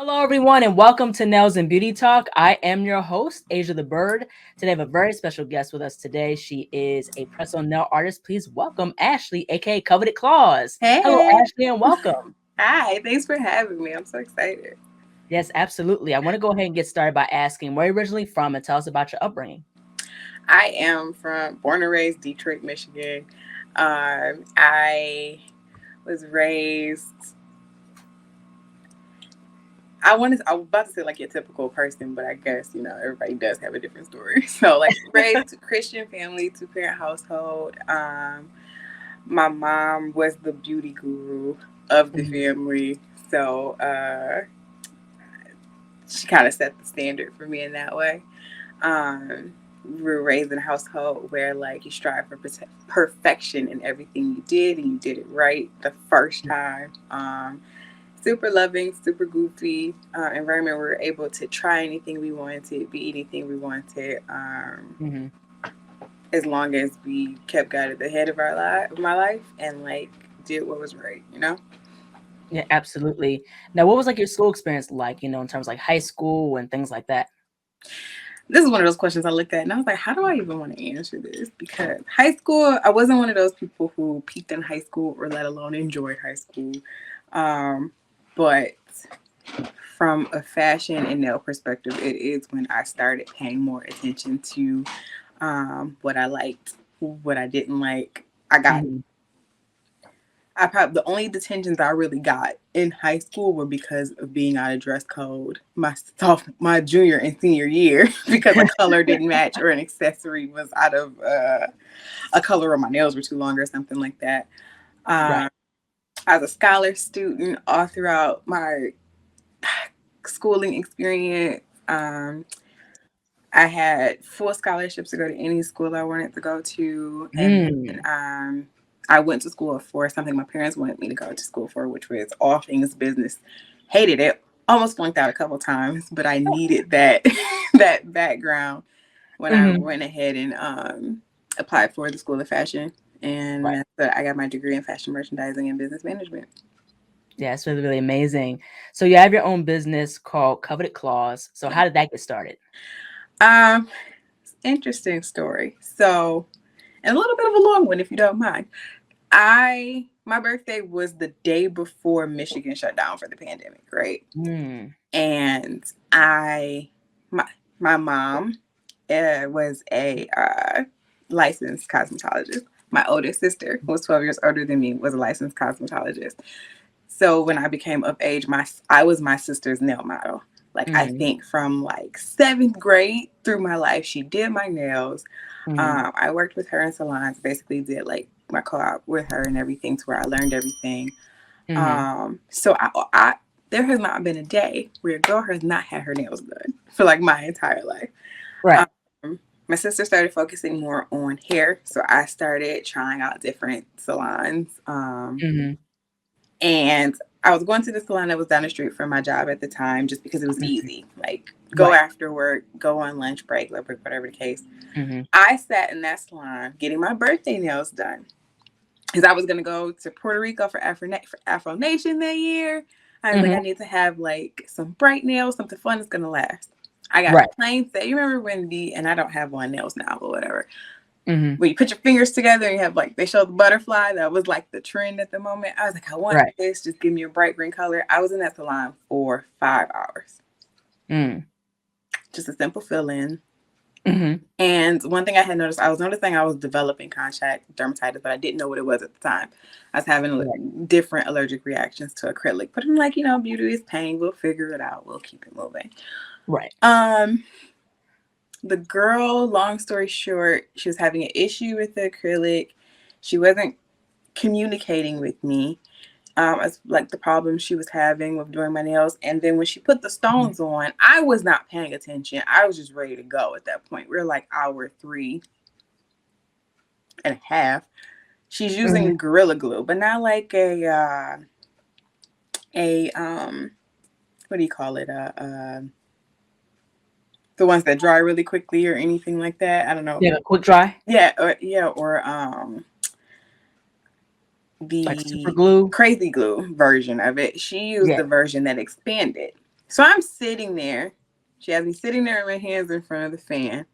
Hello, everyone, and welcome to Nails and Beauty Talk. I am your host, Asia the Bird. Today, I have a very special guest with us today. She is a press-on nail artist. Please welcome Ashley, aka Coveted Claws. Hello, Hey, Ashley, and welcome. hi, thanks for having me. I'm so excited. Yes, absolutely. I want to go ahead and get started by asking where you're originally from and tell us about your upbringing. I am from born and raised Detroit, Michigan. I was raised. I was about to say like your typical person, but I guess everybody does have a different story. So like raised to Christian family, 2 parent household. My mom was the beauty guru of the Mhm. family, so she kind of set the standard for me in that way. We were raised in a household where like you strive for perfection in everything you did, and you did it right the first time. Super loving, super goofy environment. We were able to try anything we wanted, be anything we wanted, Mhm. as long as we kept God at the head of my life, and like did what was right. Yeah, absolutely. Now, what was like your school experience like, in terms of like high school and things like that? This is one of those questions I looked at and I was like, how do I even want to answer this? Because high school, I wasn't one of those people who peaked in high school or let alone enjoyed high school. But from a fashion and nail perspective, it is when I started paying more attention to what I liked, what I didn't like. Mhm. I probably the only detentions I really got in high school were because of being out of dress code my junior and senior year because a color didn't match or an accessory was out of a color or my nails were too long or something like that. Right. Um, as a scholar student all throughout my schooling experience, I had full scholarships to go to any school I wanted to go to, and then Mm. I went to school for something my parents wanted me to go to school for, which was all things business. Hated it. Almost flunked out a couple times, but I needed that that background when I Mhm. went ahead and applied for the School of Fashion, and Right. I got my degree in fashion merchandising and business management. Yeah, it's really, really amazing. So you have your own business called Coveted Claws. So Yeah. how did that get started? Um, Interesting story. So, and a little bit of a long one, if you don't mind. My birthday was the day before Michigan shut down for the pandemic, right? Mm. And my my mom was a licensed cosmetologist. My oldest sister, who was 12 years older than me, was a licensed cosmetologist. So when I became of age, I was my sister's nail model. Like I Mhm. think from like 7th grade through my life, she did my nails. Mhm. I worked with her in salons, basically did like my co-op with her and everything to where I learned everything. Mhm. So I there has not been a day where a girl has not had her nails done for like my entire life. Right. Um, my sister started focusing more on hair, so I started trying out different salons. Mhm. And I was going to the salon that was down the street from my job at the time just because it was Mhm. easy. Like go Right. after work, go on lunch break, whatever the case. Mhm. I sat in that salon getting my birthday nails done because I was gonna go to Puerto Rico for Afro Nation that year. I was like, Mhm. I need to have like some bright nails, something fun that's gonna last. I got a Right. plain set. You remember when and I don't have long nails now, but whatever. Mhm. When you put your fingers together and you have like they show the butterfly, that was like the trend at the moment. I was like, I want Right. this, just give me a bright green color. I was in that salon for 5 hours. Mm. Just a simple fill in. Mhm. And one thing I had noticed, I was noticing I was developing contact dermatitis, but I didn't know what it was at the time. I was having Right. different allergic reactions to acrylic. But I'm like, beauty is pain. We'll figure it out. We'll keep it moving. Right. Um, the girl, long story short, she was having an issue with the acrylic. She wasn't communicating with me as like the problems she was having with doing my nails. And then when she put the Mhm. stones on, I was not paying attention. I was just ready to go at that point. We're like hour 3.5. She's Mhm. using Gorilla Glue, but not like a what do you call it? The ones that dry really quickly or anything like that. I don't know. Yeah, a quick dry, Or like super the glue. crazy glue version of it. She used Yeah. the version that expanded. So I'm sitting there. She has me sitting there with my hands in front of the fan,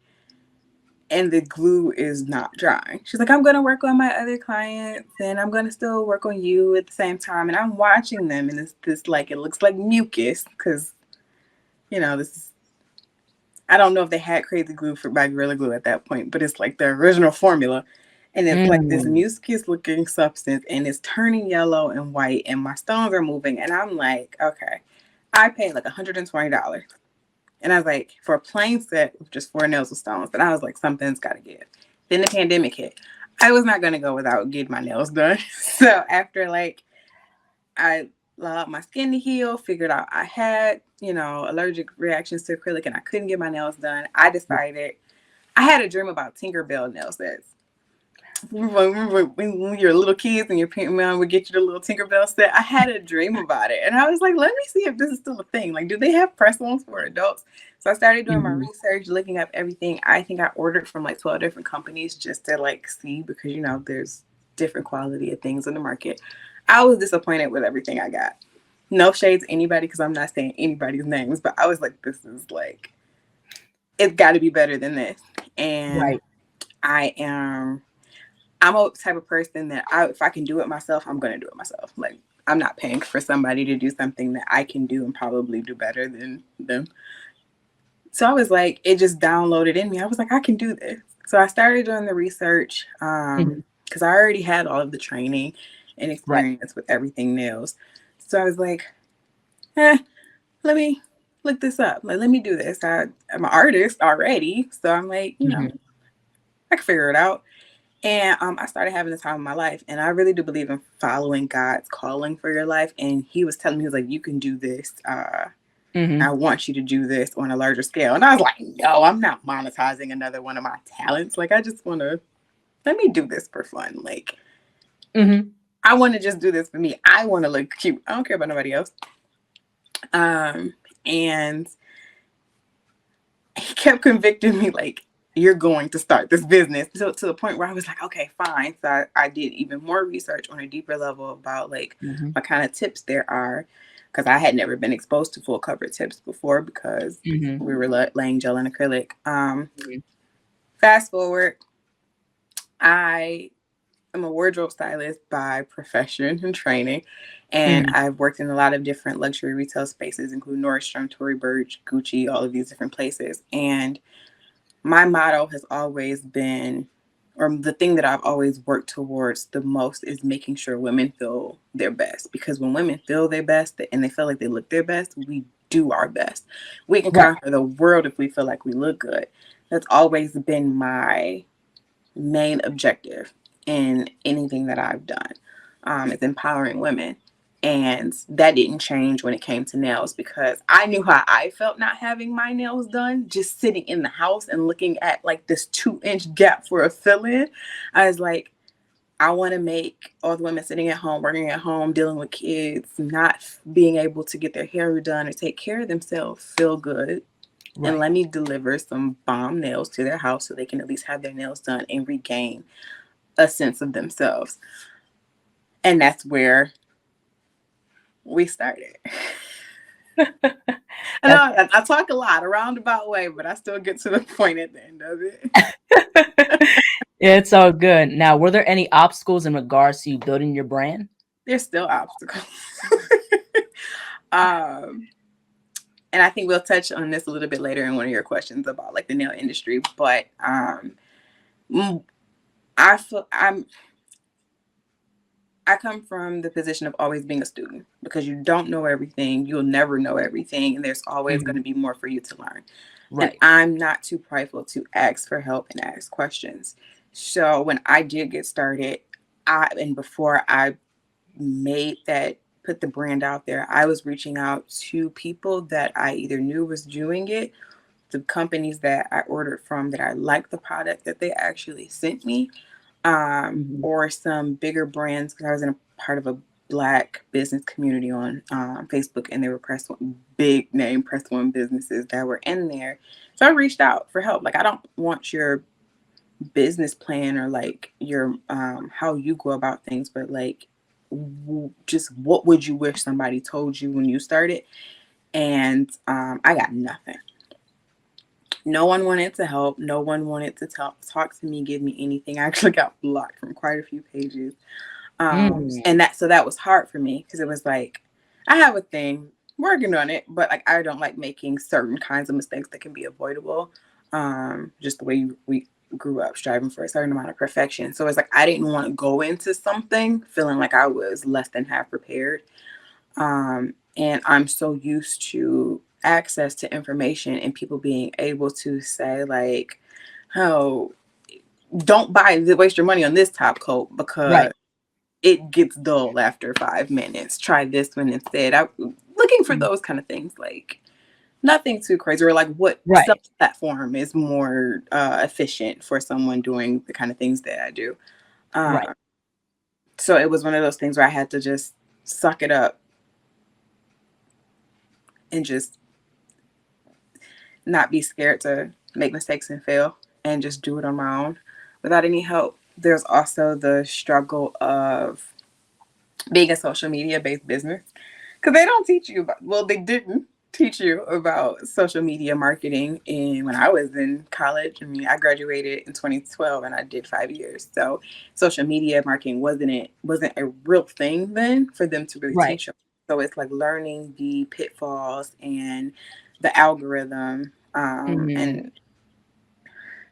and the glue is not drying. She's like, I'm going to work on my other clients and I'm going to still work on you at the same time. And I'm watching them, and it's this like, it looks like mucus because, this is, I don't know if they had crazy glue by Gorilla Glue at that point, but it's like the original formula. And it's like this Mm. mucus looking substance, and it's turning yellow and white, and my stones are moving. And I'm like, okay, I paid like $120. And I was like, for a plain set with just 4 nails with stones. But I was like, something's got to give. Then the pandemic hit. I was not going to go without getting my nails done. So after like, I allowed my skin to heal, figured out I had, allergic reactions to acrylic and I couldn't get my nails done. I decided I had a dream about Tinkerbell nail sets. Remember when you're little kids and your mom would get you the little Tinkerbell set? I had a dream about it. And I was like, let me see if this is still a thing. Like, do they have press-ons for adults? So I started doing my Mhm. research, looking up everything. I think I ordered from like 12 different companies just to like see, because, there's different quality of things in the market. I was disappointed with everything I got. No shades to anybody, because I'm not saying anybody's names, but I was like, this is like, it's got to be better than this. And Right. I am I'm a type of person that if I can do it myself, I'm going to do it myself. Like, I'm not paying for somebody to do something that I can do and probably do better than them. So I was like, it just downloaded in me. I was like, I can do this. So I started doing the research Mhm. because I already had all of the training and Right. experience with everything nails. So I was like, let me look this up. Like, let me do this. I'm an artist already. So I'm like, Mhm. I can figure it out. And I started having the time of my life. And I really do believe in following God's calling for your life. And he was telling me, he was like, you can do this. I Mhm. want you to do this on a larger scale. And I was like, no, I'm not monetizing another one of my talents. Like, I just want to, let me do this for fun. Like, Mhm. I want to just do this for me. I want to look cute. I don't care about nobody else. And he kept convicting me, like, you're going to start this business. So to the point where I was like, okay, fine. So I did even more research on a deeper level about like Mhm. what kind of tips there are, because I had never been exposed to full cover tips before because Mhm. we were laying gel and acrylic. Mhm. Fast forward, I am a wardrobe stylist by profession and training, and Mhm. I've worked in a lot of different luxury retail spaces, including Nordstrom, Tory Burch, Gucci, all of these different places. And my motto has always been, or the thing that I've always worked towards the most, is making sure women feel their best. Because when women feel their best and they feel like they look their best, we do our best. We can Right. conquer the world if we feel like we look good. That's always been my main objective in anything that I've done, is empowering women. And that didn't change when it came to nails, because I knew how I felt not having my nails done, just sitting in the house and looking at like this 2 inch gap for a fill in. I was like, I want to make all the women sitting at home, working at home, dealing with kids, not being able to get their hair done or take care of themselves, feel good. And Right. let me deliver some bomb nails to their house so they can at least have their nails done and regain a sense of themselves. And that's where we started. I know That's I talk a lot, a roundabout way, but I still get to the point at the end of it. Yeah, it's all good. Now, were there any obstacles in regards to you building your brand? There's still obstacles. um, and I think we'll touch on this a little bit later in one of your questions about like the nail industry. But I feel I come from the position of always being a student, because you don't know everything, you'll never know everything, and there's always going Mhm. to be more for you to learn. And Right. I'm not too prideful to ask for help and ask questions. So when I did get started, before I made that, put the brand out there, I was reaching out to people that I either knew was doing it, the companies that I ordered from that I liked the product that they actually sent me, Mhm. or some bigger brands, because I was in a part of a Black business community on Facebook, and they were big name press one businesses that were in there. So I reached out for help. Like, I don't want your business plan or like your how you go about things, but like just what would you wish somebody told you when you started? And I got nothing. No one wanted to help. No one wanted to talk to me, give me anything. I actually got blocked from quite a few pages. Mm. And that was hard for me because it was like, I have a thing, working on it, but like I don't like making certain kinds of mistakes that can be avoidable. Just the way we grew up striving for a certain amount of perfection. So it's like I didn't want to go into something feeling like I was less than half prepared. And I'm so used to access to information and people being able to say like, oh, don't waste your money on this top coat Right. because it gets dull after 5 minutes. Try this one instead. I'm looking for Mm. those kind of things, like nothing too crazy, or like what Right. platform is more efficient for someone doing the kind of things that I do. Right. Uh, so it was one of those things where I had to just suck it up and just not be scared to make mistakes and fail and just do it on my own without any help. There's also the struggle of being a social media based business because they don't teach you about, well, they didn't teach you about social media marketing. And when I was in college, I mean, I graduated in 2012 and I did 5 years. So social media marketing wasn't a real thing then for them to really Right. teach you. So it's like learning the pitfalls and the algorithm, Mm-hmm. and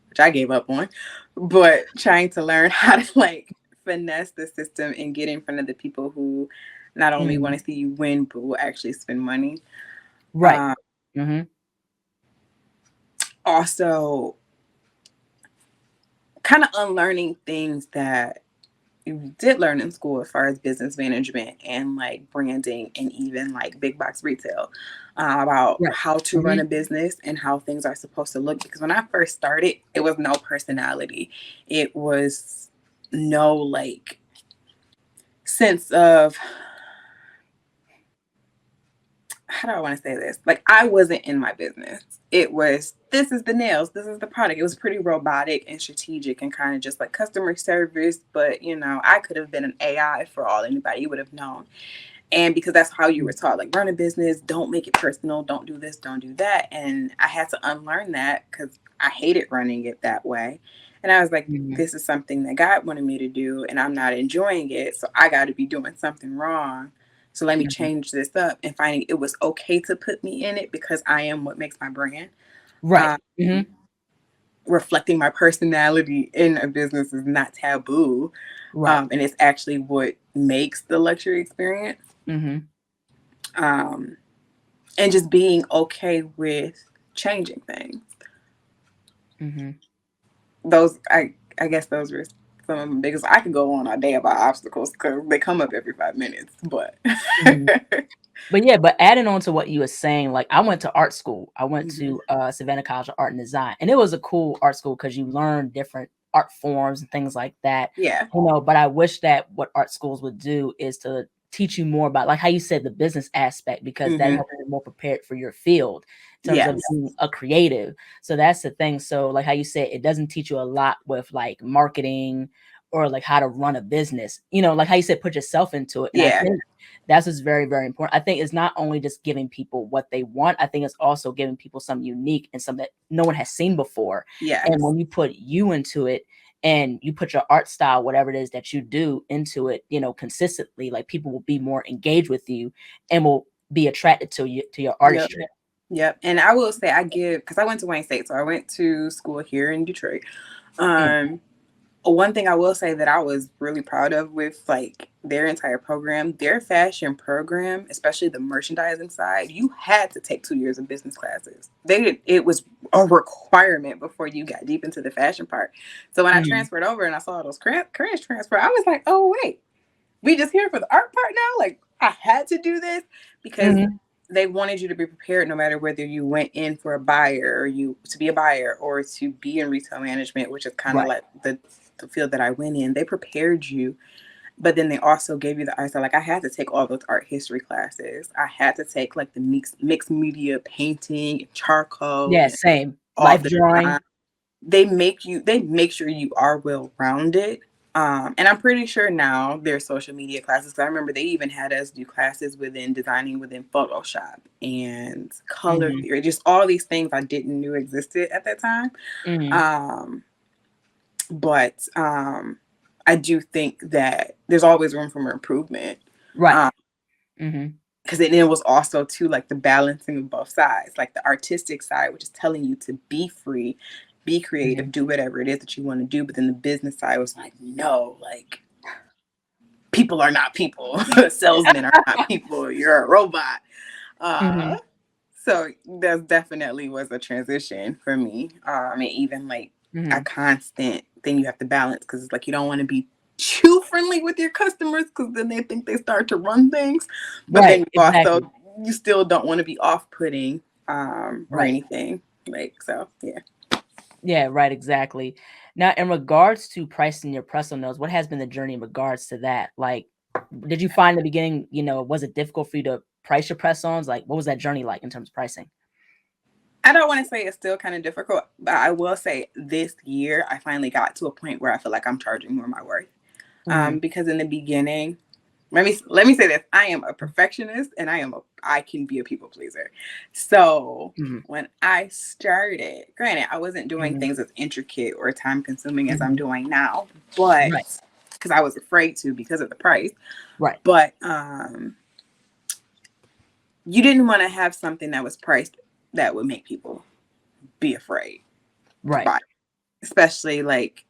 which I gave up on, but trying to learn how to like finesse the system and get in front of the people who not only Mm-hmm. want to see you win, but will actually spend money. Right. Uh, Mm-hmm. Also, kind of unlearning things that you did learn in school as far as business management and like branding and even like big box retail, about Right. how to run Mm-hmm. a business and how things are supposed to look. Because when I first started, it was no personality. It was no like sense of, how do I want to say this? Like I wasn't in my business. It was, this is the nails, this is the product. It was pretty robotic and strategic and kind of just like customer service. But I could have been an AI for all anybody would have known. And because that's how you were taught, like run a business, don't make it personal, don't do this, don't do that. And I had to unlearn that because I hated running it that way. And I was like, Mm-hmm. this is something that God wanted me to do, and I'm not enjoying it. So I got to be doing something wrong. So let me Mm-hmm. change this up, and finding it was okay to put me in it because I am what makes my brand. Right. Um, Mm-hmm. Reflecting my personality in a business is not taboo. Right. And it's actually what makes the luxury experience. Mm-hmm. Um, and just being okay with changing things. Mm-hmm. I guess those were some of the biggest. I could go on all day about obstacles because they come up every 5 minutes. But Mm-hmm. But yeah, but adding on to what you were saying, like I went to art school. I went Mhm. to Savannah College of Art and Design, and it was a cool art school because you learn different art forms and things like that. Yeah, But I wish that what art schools would do is to teach you more about, like how you said, the business aspect, because that hmm, helps you more prepared for your field in terms of yes, being a creative. So that's the thing. So like how you said, it doesn't teach you a lot with like marketing or like how to run a business. Like how you said, put yourself into it. And I yeah, think that's what's very, very important. I think it's not only just giving people what they want. I think it's also giving people something unique and something that no one has seen before. And yes, when you put you into it and you put your art style, whatever it is that you do into it, consistently, like people will be more engaged with you and will be attracted to your yep, artistry. yep. And I will say, I give, because I went to Wayne State, so I went to school here in Detroit. Mm, Um, One thing I will say that I was really proud of with like their entire program, their fashion program, especially the merchandising side, you had to take 2 years of business classes. It was a requirement before you got deep into the fashion part. So when I mhm, transferred over and I saw those currents transfer, I was like, oh wait, we just here for the art part now? Like I had to do this because mhm. they wanted you to be prepared no matter whether you went in for a buyer or you to be a buyer or to be in retail management, which is kind of Right. like the field that I went in. They prepared you, but then they also gave you the eyesight. Like I had to take all those art history classes. I had to take like the mixed media painting and charcoal Yeah, and same. all Life the design. drawing. They make sure you are well rounded. And I'm pretty sure now there's social media classes. 'Cause I remember they even had us do classes within designing within Photoshop and color Mhm. theory, just all these things I didn't knew existed at that time. Mhm. Um, but I do think that there's always room for improvement. Right. Um, Mhm. because it was also too like the balancing of both sides, like the artistic side, which is telling you to be free, be creative, Mhm. do whatever it is that you want to do. But then the business side was like, no, like people are not people. Salesmen are not people. You're a robot. Uh, Mhm. so that definitely was a transition for me. I mean, even like a Mhm. constant thing you have to balance because it's like you don't want to be too friendly with your customers because then they think they start to run things. But then Right. you also Exactly. you still don't want to be off-putting or Right. anything. Like so, yeah. Yeah, right, exactly. Now, in regards to pricing your pretzel nails, what has been the journey in regards to that? Like, did you find in the beginning, was it difficult for you to price your press-ons? Like, what was that journey like in terms of pricing? I don't want to say it's still kind of difficult, but I will say this year I finally got to a point where I feel like I'm charging more my worth. Mhm. Because in the beginning, let me say this: I am a perfectionist, and I can be a people pleaser. So Mhm. when I started, granted, I wasn't doing Mhm. things as intricate or time consuming as I'm Mhm. doing now, but Right. because I was afraid to because of the price. Right. But you didn't want to have something that was priced that would make people be afraid to Right. buy, especially like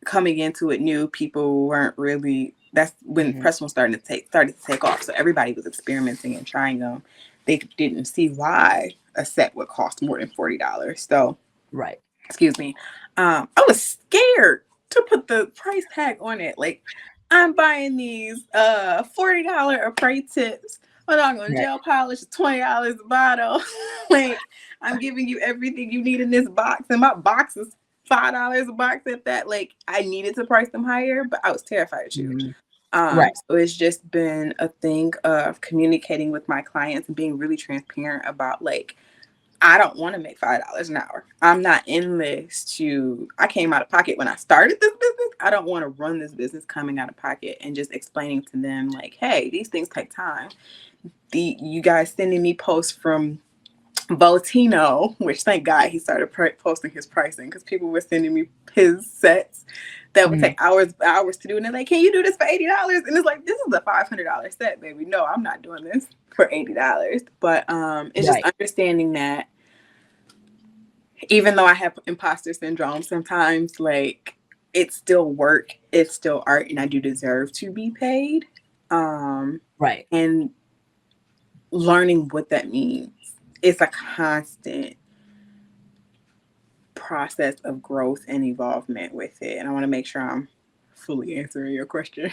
coming into it new, people weren't really. That's when Mhm. press was started to take off. So everybody was experimenting and trying them. They didn't see why a set would cost more than $40. So Right. excuse me, I was scared to put the price tag on it. Like I'm buying these $40 apray tips. Hold on, on Right. gel polish, $20 a bottle. Like I'm giving you everything you need in this box, and my box is $5 a box at that. Like I needed to price them higher, but I was terrified to. Mhm. Right. So it's just been a thing of communicating with my clients and being really transparent about like I don't want to make $5 an hour. I'm not in this to. I came out of pocket when I started this business. I don't want to run this business coming out of pocket and just explaining to them like, hey, these things take time. You guys sending me posts from Botino, which thank God he started posting his pricing because people were sending me his sets that would Mhm. take hours to do, and they're like, "Can you do this for $80?" And it's like, this is a $500 set, baby. No, I'm not doing this for $80. But it's just Right. understanding that even though I have imposter syndrome sometimes, like it's still work, it's still art, and I do deserve to be paid. Um, Right. and learning what that means. It's a constant process of growth and involvement with it. And I want to make sure I'm fully answering your question.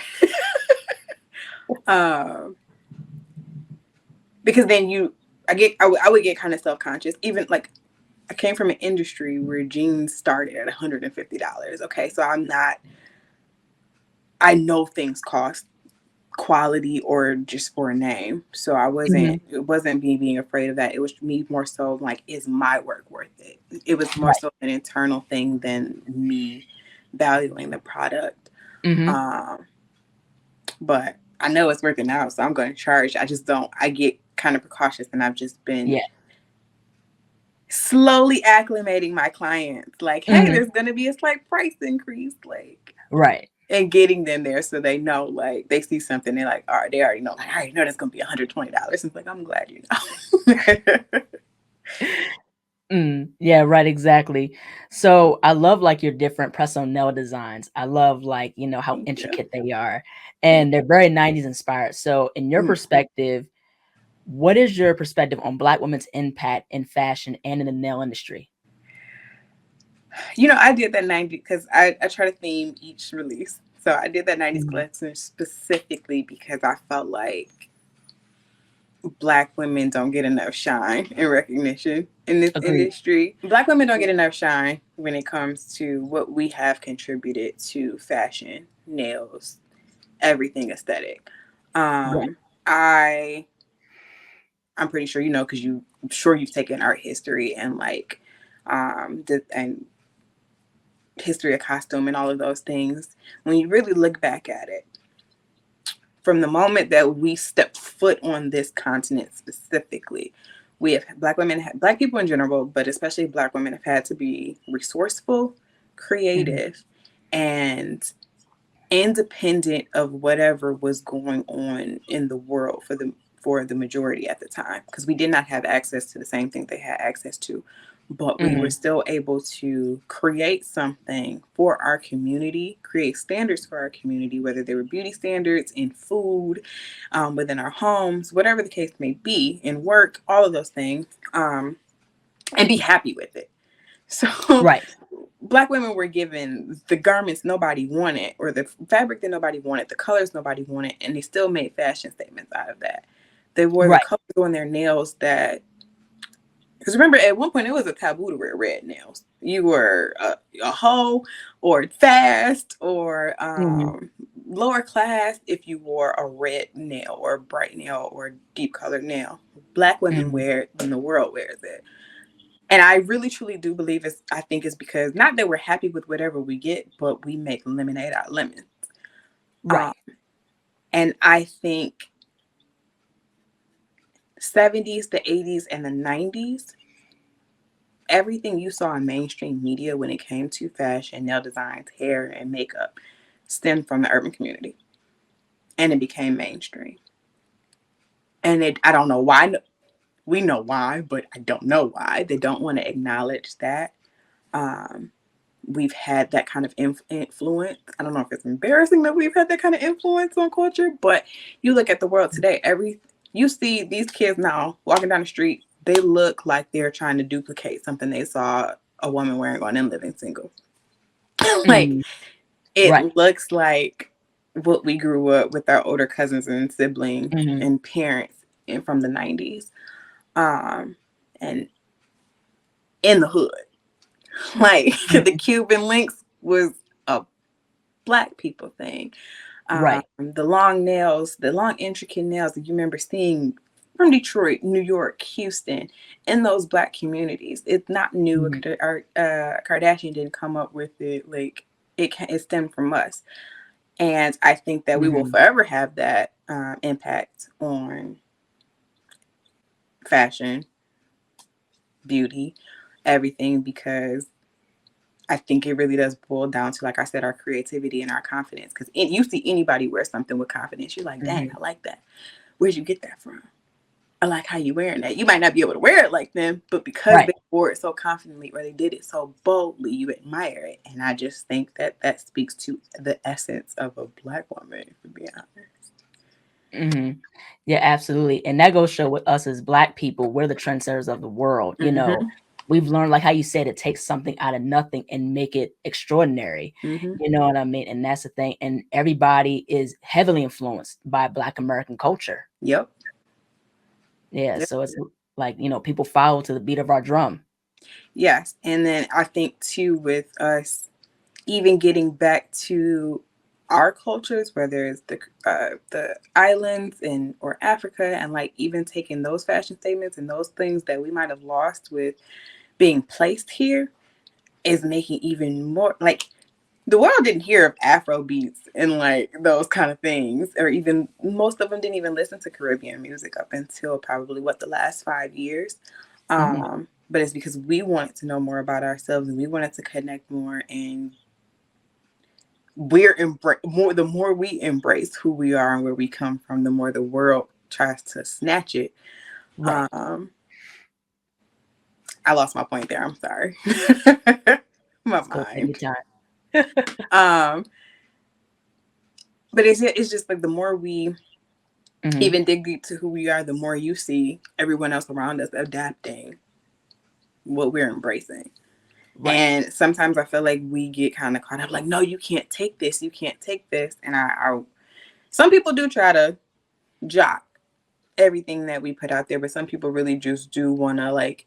um, because then I would get kind of self conscious. Even like I came from an industry where jeans started at $150. Okay, so I know things cost quality or just for a name. So Mhm. it wasn't me being afraid of that. It was me more so like, is my work worth it? It was more Right. so an internal thing than me valuing the product. Mhm. Um, but I know it's working out, so I'm going to charge. I get kind of precautious, and I've just been Yeah. slowly acclimating my clients. Like, hey, Mhm. there's going to be a slight price increase. Like, Right. and getting them there so they know, like, they see something, they're like, all right, they already know, like, I already know that's going to be $120. And it's like, I'm glad you know. Yeah, right, exactly. So I love like your different press on nail designs. I love like, how Thank you. intricate they are Thank and they're very 90s inspired. So in your you. perspective, what is your perspective on Black women's impact in fashion and in the nail industry? You know, I did that 90 because I try to theme each release. So I did that 90s Mhm. collection specifically because I felt like Black women don't get enough shine and recognition in this Agreed. industry. Black women don't get enough shine when it comes to what we have contributed to fashion, nails, everything aesthetic. Right. Um, I I'm pretty sure you know because I'm sure you've taken art history and like and history of costume and all of those things, when you really look back at it, from the moment that we stepped foot on this continent specifically, we have Black women, Black people in general, but especially Black women, have had to be resourceful, Mm-hmm. creative, and independent of whatever was going on in the world for the majority at the time, because we did not have access to the same thing they had access to, but we were Mm-hmm. still able to create something for our community, create standards for our community, whether they were beauty standards in food, within our homes, whatever the case may be, in work, all of those things, and be happy with it. So Right. Black women were given the garments nobody wanted, or the fabric that nobody wanted, the colors nobody wanted, and they still made fashion statements out of that. They wore the Right. colors on their nails that, because remember, at one point it was a taboo to wear red nails. You were a hoe or fast or Mm-hmm. lower class if you wore a red nail or a bright nail or a deep colored nail. Black women Mm-hmm. wear it and the world wears it. And I really truly do believe I think it's because not that we're happy with whatever we get, but we make lemonade out of lemons. Um, Right. and I think 70s, the 80s, and the 90s, everything you saw in mainstream media when it came to fashion, nail designs, hair, and makeup stemmed from the urban community. And it became mainstream. And I don't know why. We know why, but I don't know why. They don't want to acknowledge that. Um, we've had that kind of influence. I don't know if it's embarrassing that we've had that kind of influence on culture, but you look at the world today, you see these kids now walking down the street, they look like they're trying to duplicate something they saw a woman wearing on them living single. Like Mm-hmm. it Right. looks like what we grew up with our older cousins and siblings Mm-hmm. and parents from the 90s. And in the hood. Like the Mm-hmm. Cuban links was a Black people thing. Right. The long nails, the long intricate nails that you remember seeing from Detroit, New York, Houston, in those Black communities. It's not new. Mm-hmm. Kardashian didn't come up with it. Like it stemmed from us, and I think that we will Mm-hmm. forever have that impact on fashion, beauty, everything, because I think it really does boil down to, like I said, our creativity and our confidence. Because you see anybody wear something with confidence, you're like, dang, Mm-hmm. I like that. Where'd you get that from? I like how you wearing that. You might not be able to wear it like them, but because Right. they wore it so confidently or they did it so boldly, you admire it. And I just think that that speaks to the essence of a Black woman, to be honest. Mm-hmm. Yeah, absolutely. And that goes show with us as Black people, we're the trendsetters of the world. Mm-hmm. We've learned, like how you said, it takes something out of nothing and make it extraordinary. Mm-hmm. You know what I mean? And that's the thing. And everybody is heavily influenced by Black American culture. Yep. Yeah. Yep. So it's like, people follow to the beat of our drum. Yes. And then I think too, with us even getting back to our cultures, whether it's the islands and or Africa, and like even taking those fashion statements and those things that we might have lost with being placed here, is making even more, like, the world didn't hear of Afro beats and like those kind of things, or even most of them didn't even listen to Caribbean music up until probably the last 5 years. Hmm. But it's because we wanted to know more about ourselves and we wanted to connect more, and more. The more we embrace who we are and where we come from, the more the world tries to snatch it. Right. Um, I lost my point there. I'm sorry. My Let's go. Take your mind. time. Um, but it's just like the more we Hmm. even dig deep to who we are, the more you see everyone else around us adapting what we're embracing. Right. And sometimes I feel like we get kind of caught up, like, no, you can't take this, you can't take this. And some people do try to jock everything that we put out there, but some people really just do want to like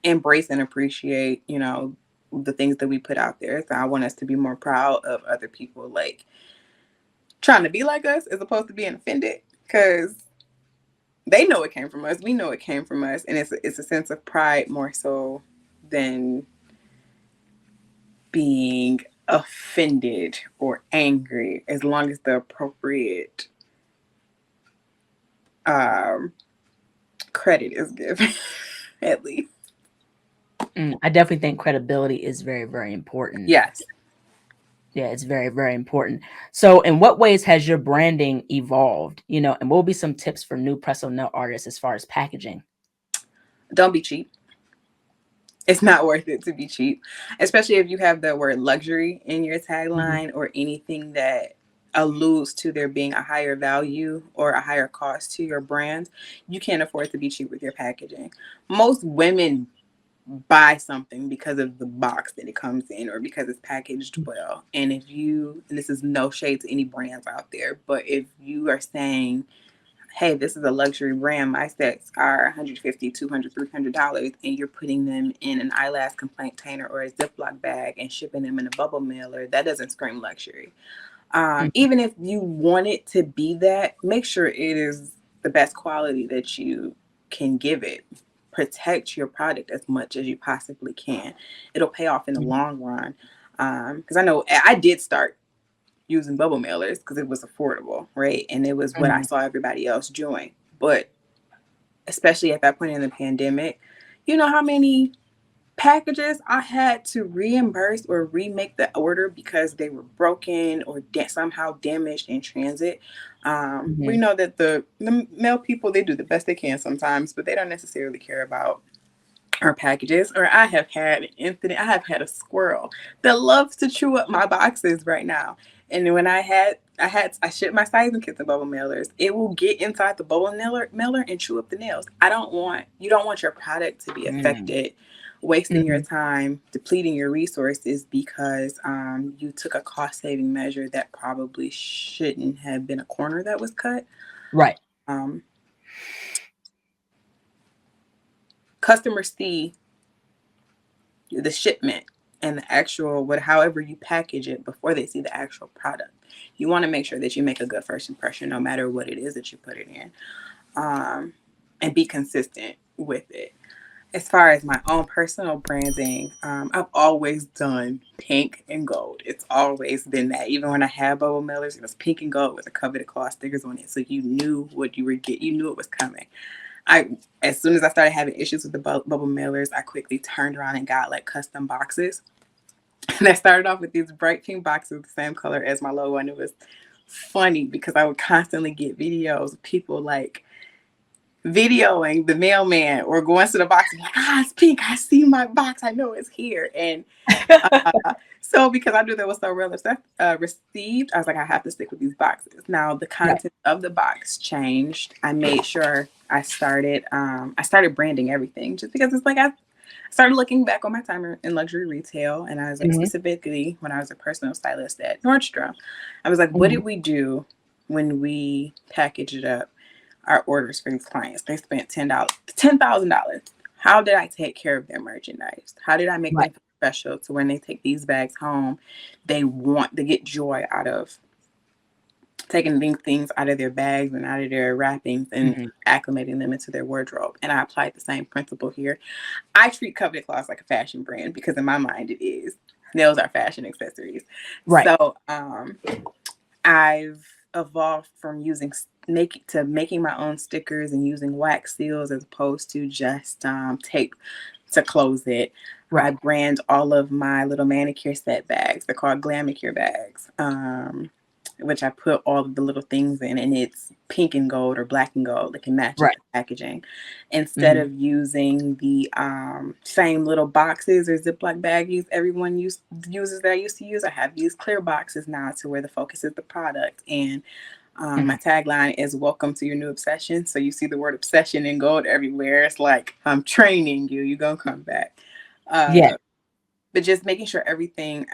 embrace and appreciate, the things that we put out there. So I want us to be more proud of other people, like trying to be like us as opposed to being offended, because they know it came from us. We know it came from us, and it's a sense of pride more so than being offended or angry as long as the appropriate um, credit is given, at least. I definitely think credibility is very, very important. Yes. Yeah, it's very, very important. So, in what ways has your branding evolved? And what will be some tips for new press on nail artists as far as packaging? Don't be cheap. It's not worth it to be cheap, especially if you have the word luxury in your Mhm. tagline or anything that alludes to there being a higher value or a higher cost to your brand. You can't afford to be cheap with your packaging. Most women buy something because of the box that it comes in or because it's packaged well. And if you, and this is no shade to any brands out there, but if you are saying, hey, this is a luxury brand, my sets are $150, $200, $300, and you're putting them in an eyelash container or a Ziploc bag and shipping them in a bubble mailer, that doesn't scream luxury. Mhm. Even if you want it to be that, make sure it is the best quality that you can give it. Protect your product as much as you possibly can. It'll pay off in the Mhm. long run. Because I know I did start using bubble mailers because it was affordable, right? And it was what I Mhm. saw everybody else doing. But especially at that point in the pandemic, you know how many packages I had to reimburse or remake the order because they were broken or somehow damaged in transit. We Mhm. know that the mail people, they do the best they can sometimes, but they don't necessarily care about our packages. Or I have had an incident. I have had a squirrel that loves to chew up my boxes right now. And when I shipped my sizing kits and bubble mailers. It will get inside the bubble mailer and chew up the nails. You don't want your product to be Mhm. affected, wasting your Mhm. time, depleting your resources because you took a cost saving measure that probably shouldn't have been a corner that was cut. Right. Um, Customers see the shipment and the actual however you package it before they see the actual product. You want to make sure that you make a good first impression no matter what it is that you put it in, and be consistent with it. As far as my own personal branding, I've always done pink and gold. It's always been that. Even when I had bubble mailers, it was pink and gold with the Coveted Claws stickers on it, so you knew what you were getting. You knew it was coming. I As soon as I started having issues with the bubble mailers, I quickly turned around and got like custom boxes. And I started off with these bright pink boxes, the same color as my logo, and it was funny because I would constantly get videos of people like videoing the mailman or going to the box and like, it's pink. I see my box. I know it's here. And so because I knew that was so well received, I was like, I have to stick with these boxes. Now the Right. content of the box changed. I made sure I started branding everything just because it's like I started looking back on my time in luxury retail, and I was like, Mhm. specifically when I was a personal stylist at Nordstrom, I was like, what Mhm. did we do when we packaged it up? Our orders for these clients. They spent $10,000. How did I take care of their merchandise? How did I make Right. them feel special to when they take these bags home, they get joy out of taking these things out of their bags and out of their wrappings and Mhm. acclimating them into their wardrobe. And I applied the same principle here. I treat Coveted Claws like a fashion brand because in my mind it is. Nails are fashion accessories. Right. So I've evolved from making my own stickers and using wax seals as opposed to just tape to close it. I Right. brand all of my little manicure set bags. They're called Glamicure bags, which I put all of the little things in, and it's pink and gold or black and gold. It can match Right. the packaging. Instead Mhm. of using the same little boxes or Ziploc baggies everyone uses that I used to use, I have these clear boxes now to where the focus is the product. And my Mhm. tagline is "Welcome to your new obsession." So you see the word obsession in gold everywhere. It's like I'm training you. You're gonna come back. Yeah. But just making sure everything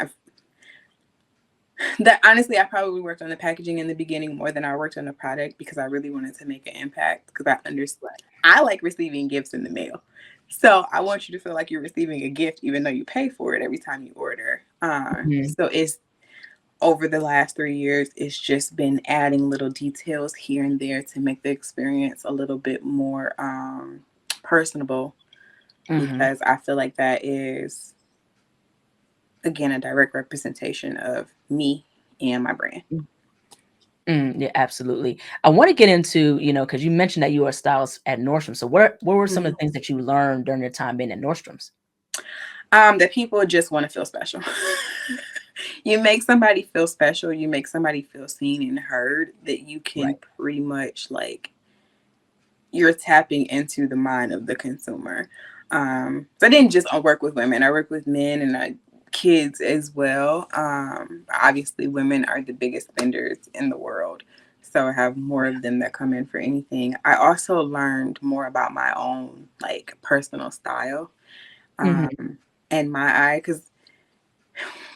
that honestly, I probably worked on the packaging in the beginning more than I worked on the product because I really wanted to make an impact. Because I understand, Right. I like receiving gifts in the mail, so I want you to feel like you're receiving a gift, even though you pay for it every time you order. Mhm. So it's over the last 3 years, it's just been adding little details here and there to make the experience a little bit more personable Mhm. because I feel like that is again, a direct representation of me and my brand. Yeah, absolutely. I want to get into, because you mentioned that you were a stylist at Nordstrom. So what were some of the things that you learned during your time being at Nordstrom's? That people just want to feel special. You make somebody feel special, you make somebody feel seen and heard, that you can Right. pretty much like, you're tapping into the mind of the consumer. So I didn't just work with women, I work with men and kids as well. Obviously, women are the biggest spenders in the world. So I have more of them that come in for anything. I also learned more about my own like personal style, Hmm. and my eye, because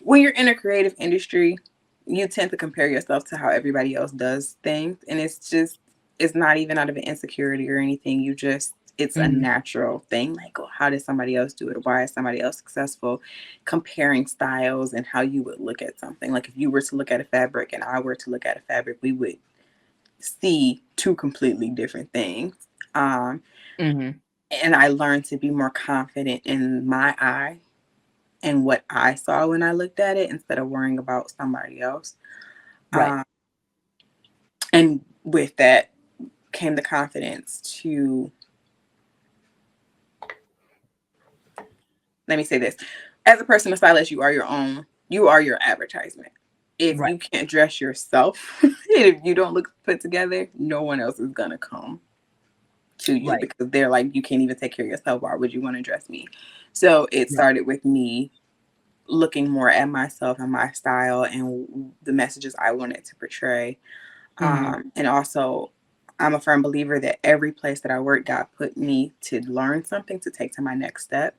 when you're in a creative industry, you tend to compare yourself to how everybody else does things. And it's not even out of an insecurity or anything. It's a Hmm. natural thing. Like, oh, how did somebody else do it? Why is somebody else successful? Comparing styles and how you would look at something. Like, if you were to look at a fabric and I were to look at a fabric, we would see two completely different things. Um, Hmm. and I learned to be more confident in my eye and what I saw when I looked at it instead of worrying about somebody else. Right. Um, and with that came the confidence to, let me say this, as a personal stylist, you are your advertisement. If Right. you can't dress yourself, if you don't look put together, no one else is going to come to you Right. because they're like, you can't even take care of yourself. Why would you want to dress me? So it Right. started with me looking more at myself and my style and the messages I wanted to portray. Hmm. And also, I'm a firm believer that every place that I work, God put me to learn something to take to my next step.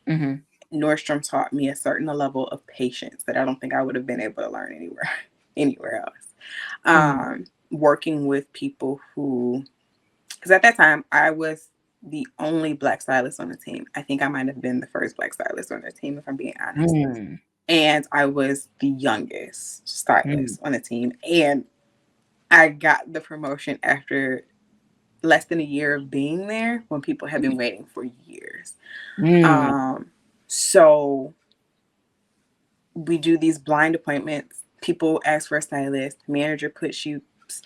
Hmm. Nordstrom taught me a certain level of patience that I don't think I would have been able to learn anywhere else. Hmm. Working with people who, because at that time I was the only Black stylist on the team. I think I might have been the first Black stylist on the team, if I'm being honest. Hmm. And I was the youngest Hmm. stylist on the team. And I got the promotion after less than a year of being there when people have been waiting for years. Hmm. Um, so we do these blind appointments. People ask for a stylist. Manager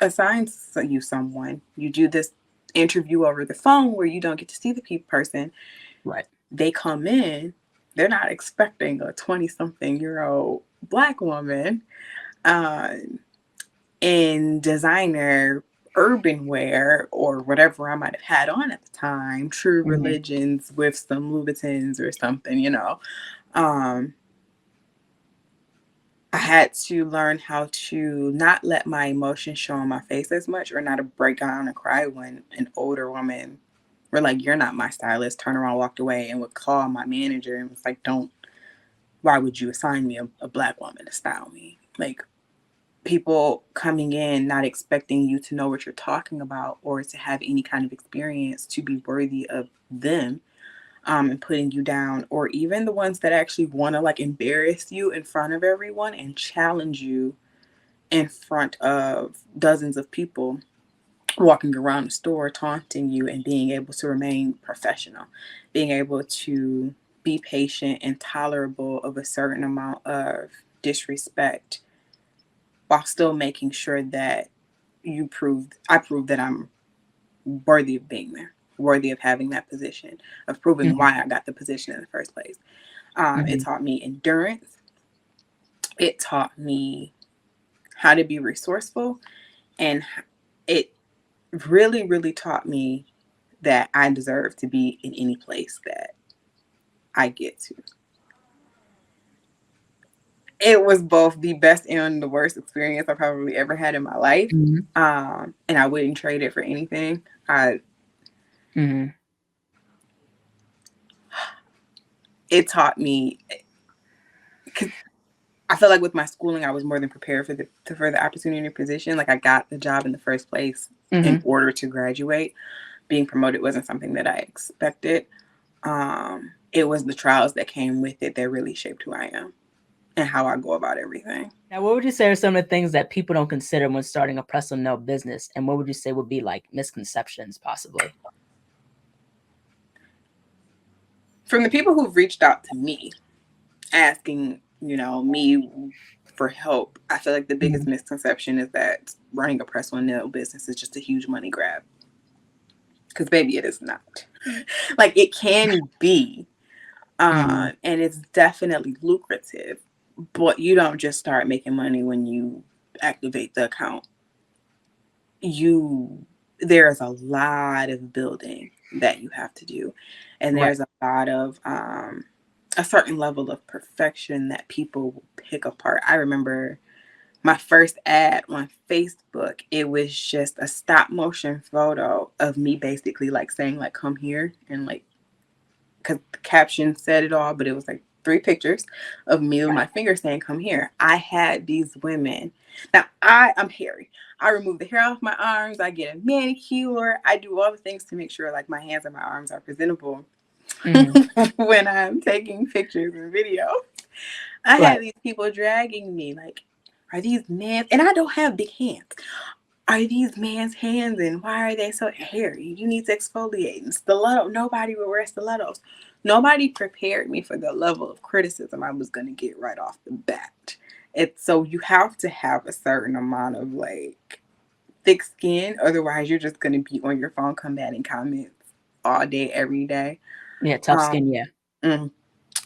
assigns you someone. You do this interview over the phone where you don't get to see the person. Right. They come in. They're not expecting a 20-something-year-old Black woman uh, in designer urban wear or whatever I might have had on at the time, True Hmm. Religions with some Louboutins or something. Um, I had to learn how to not let my emotions show on my face as much, or not to break down and cry when an older woman were like, "You're not my stylist," turned around, walked away, and would call my manager and was like, "Don't, why would you assign me a Black woman to style me?" Like, people coming in not expecting you to know what you're talking about or to have any kind of experience to be worthy of them, and putting you down, or even the ones that actually want to like embarrass you in front of everyone and challenge you in front of dozens of people walking around the store taunting you, and being able to remain professional, being able to be patient and tolerable of a certain amount of disrespect while still making sure that I proved that I'm worthy of being there, worthy of having that position, of proving Hmm. why I got the position in the first place. It Hmm. taught me endurance. It taught me how to be resourceful. And it really, really taught me that I deserve to be in any place that I get to. It was both the best and the worst experience I probably ever had in my life. Hmm. And I wouldn't trade it for anything. Hmm. It taught me, because I feel like with my schooling, I was more than prepared for the opportunity and position. Like, I got the job in the first place in Hmm. order to graduate. Being promoted wasn't something that I expected. It was the trials that came with it that really shaped who I am and how I go about everything. Now, what would you say are some of the things that people don't consider when starting a press on nail business? And what would you say would be like misconceptions, possibly? From the people who've reached out to me asking me for help. I feel like the biggest Mhm. misconception is that running a press on nail business is just a huge money grab. Because baby, it is not. Like it can be, Mhm. and it's definitely lucrative, but you don't just start making money when you activate the account. You There's a lot of building that you have to do, and Right. there's a lot of a certain level of perfection that people will pick apart. I remember my first ad on Facebook, it was just a stop motion photo of me basically like saying like come here, and like because the caption said it all, but it was like 3 pictures of me with my finger saying come here. I had these women. Now I'm hairy. I remove the hair off my arms, I get a manicure, I do all the things to make sure like my hands and my arms are presentable Mhm. when I'm taking pictures and video. I Right. had these people dragging me like, are these men? And I don't have big hands. Are these man's hands and why are they so hairy? You need to exfoliate. And stiletto. Nobody would wear stilettos. Nobody prepared me for the level of criticism I was going to get right off the bat. So you have to have a certain amount of like thick skin. Otherwise, you're just going to be on your phone combating comments all day, every day. Yeah, tough Um, skin, yeah. mm,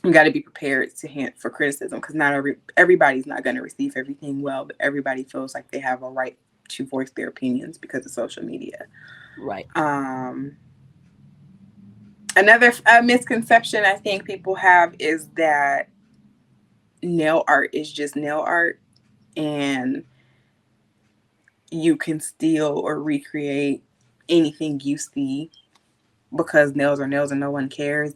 you got to be prepared to hint for criticism because not everybody's not going to receive everything well, but everybody feels like they have a right to voice their opinions because of social media. Right. Um, Another misconception I think people have is that nail art is just nail art and you can steal or recreate anything you see because nails are nails and no one cares.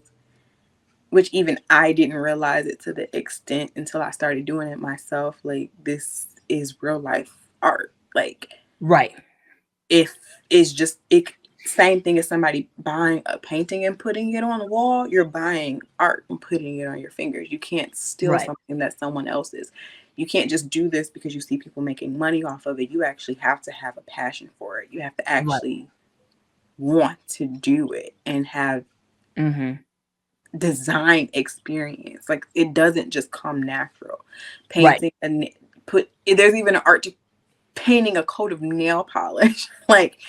Which even I didn't realize it to the extent until I started doing it myself. Like this is real life art. Like Right. if it's just it same thing as somebody buying a painting and putting it on the wall, you're buying art and putting it on your fingers. You can't steal Right. something that's someone else's. You can't just do this because you see people making money off of it. You actually have to have a passion for it. You have to Right. actually want to do it and have Mhm. design experience. Like it doesn't just come natural. Right. Painting and put there's even an art to painting a coat of nail polish. Like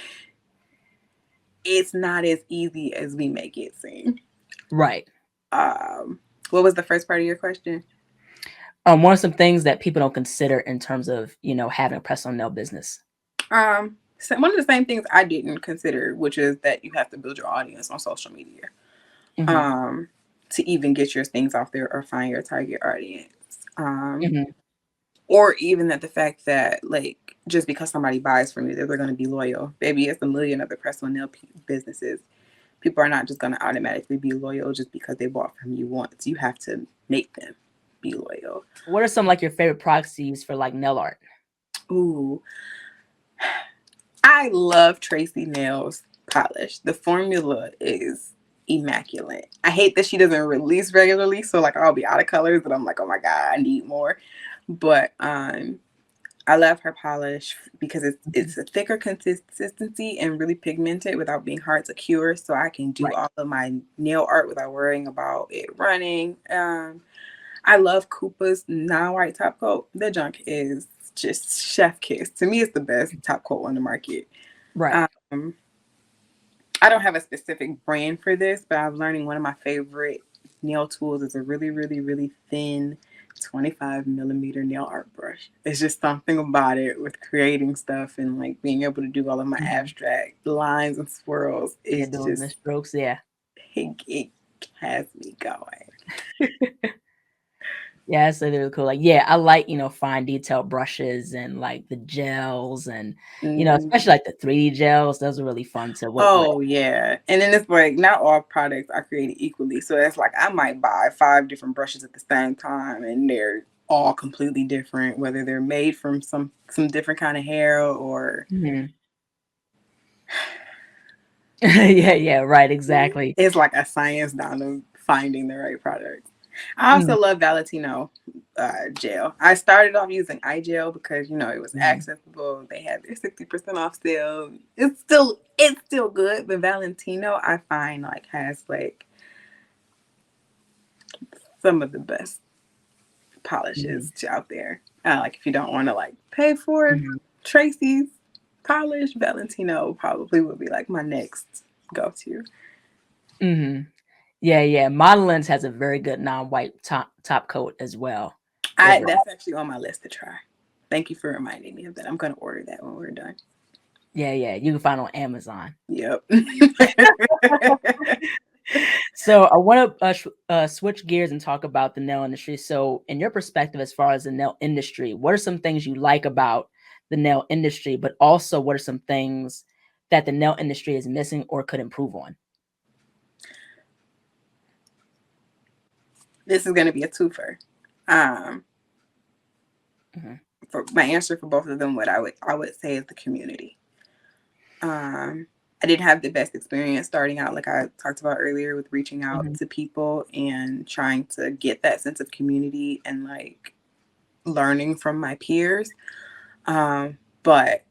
it's not as easy as we make it seem. Right. Um, what was the first part of your question? What are some things that people don't consider in terms of, having a press on nail business? So one of the same things I didn't consider, which is that you have to build your audience on social media. Mhm. Um, to even get your things off there or find your target audience. Mhm. Or even that the fact that like just because somebody buys from you, they're going to be loyal. Baby, it's a million other press on nail businesses. People are not just going to automatically be loyal just because they bought from you once. You have to make them be loyal. What are some like your favorite proxies for like nail art? Ooh, I love Tracy Nails polish. The formula is immaculate. I hate that she doesn't release regularly, so like I'll be out of colors, but I'm like, oh my god, I need more. But I love her polish because Mhm. it's a thicker consistency and really pigmented without being hard to cure. So I can do Right. all of my nail art without worrying about it running. I love Koopa's non-white top coat. The junk is just chef kiss. To me, it's the best top coat on the market. Right. Um, I don't have a specific brand for this, but I'm learning one of my favorite nail tools is a really, really, really thin 25 millimeter nail art brush. It's just something about it with creating stuff and like being able to do all of my Mhm. abstract lines and swirls. Yeah, It's doing the just, strokes, yeah. it has me going. Yeah, that's really cool. Like, yeah, I like, fine detail brushes and like the gels and, Mhm. especially like the 3D gels. Those are really fun to work with. Oh yeah, and then it's like not all products are created equally. So it's like I might buy 5 different brushes at the same time, and they're all completely different. Whether they're made from some different kind of hair or Mhm. Yeah, yeah, right, exactly. it's like a science down to finding the right product. I Mhm. also love Valentino gel. I started off using eye gel because it was Mhm. accessible. They had their 60% off sale. It's still good, but Valentino I find like has like some of the best polishes out there. Like if you don't want to like pay for Mm-hmm. Tracy's polish, Valentino probably would be like my next go-to. Mm-hmm. Yeah. Modelins has a very good non-white top coat as well. Overall. That's actually on my list to try. Thank you for reminding me of that. I'm gonna order that when we're done. Yeah. You can find on Amazon. Yep. So I want to switch gears and talk about the nail industry. So, in your perspective, as far as the nail industry, what are some things you like about the nail industry, but also what are some things that the nail industry is missing or could improve on? This is gonna be a twofer. Um, Mm-hmm. for my answer for both of them, what I would say is the community. I didn't have the best experience starting out, like I talked about earlier, with reaching out Mm-hmm. to people and trying to get that sense of community and like learning from my peers. But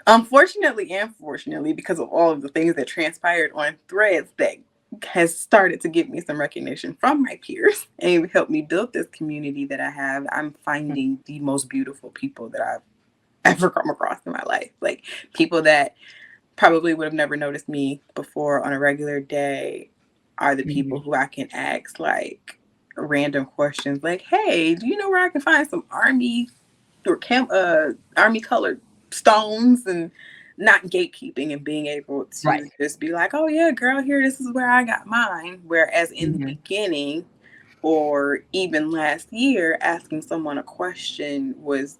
unfortunately and fortunately, because of all of the things that transpired on threads, that has started to give me some recognition from my peers and helped me build this community that I have. I'm finding the most beautiful people that I've ever come across in my life. Like people that probably would have never noticed me before on a regular day are the Mm-hmm. people who I can ask like random questions like, hey, do you know where I can find some army colored stones, and not gatekeeping and being able Right. to just be like, oh yeah, girl, here, this is where I got mine. Whereas in the Mm-hmm. beginning or even last year, asking someone a question was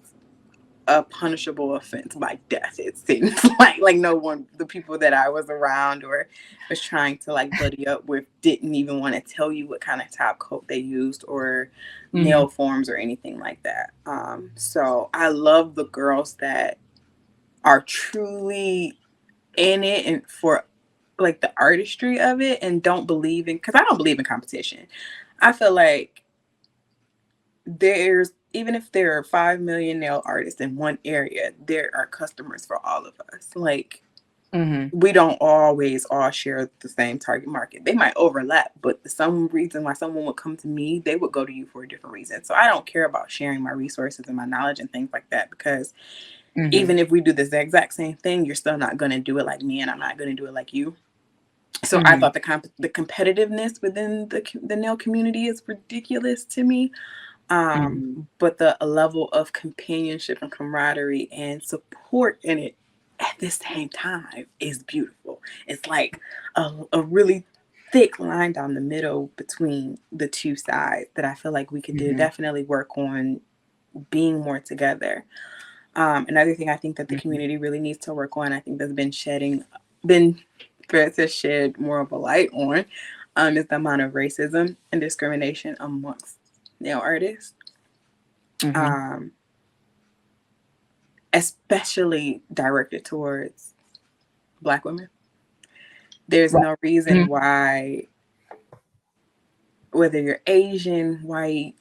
a punishable offense by death. It seems like no one, the people that I was around or was trying to like buddy up with, didn't even want to tell you what kind of top coat they used or Mm-hmm. nail forms or anything like that. So I love the girls that are truly in it and for like the artistry of it, and don't believe in, because I don't believe in competition. I feel like there's, even if there are 5 million nail artists in one area, there are customers for all of us. Like Mm-hmm. we don't always all share the same target market. They might overlap, but some reason why someone would come to me, they would go to you for a different reason. So I don't care about sharing my resources and my knowledge and things like that, because Mm-hmm. even if we do the exact same thing, you're still not going to do it like me, and I'm not going to do it like you. So I Mm-hmm. thought the competitiveness within the nail community is ridiculous to me. Mm-hmm. But the level of companionship and camaraderie and support in it at the same time is beautiful. It's like a really thick line down the middle between the two sides that I feel like we could do Mm-hmm. definitely work on being more together. Another thing I think that the Mm-hmm. community really needs to work on, I think that's been fair to shed more of a light on, is the amount of racism and discrimination amongst nail artists. Mm-hmm. Um, Especially directed towards Black women. There's Right. no reason why, whether you're Asian, white,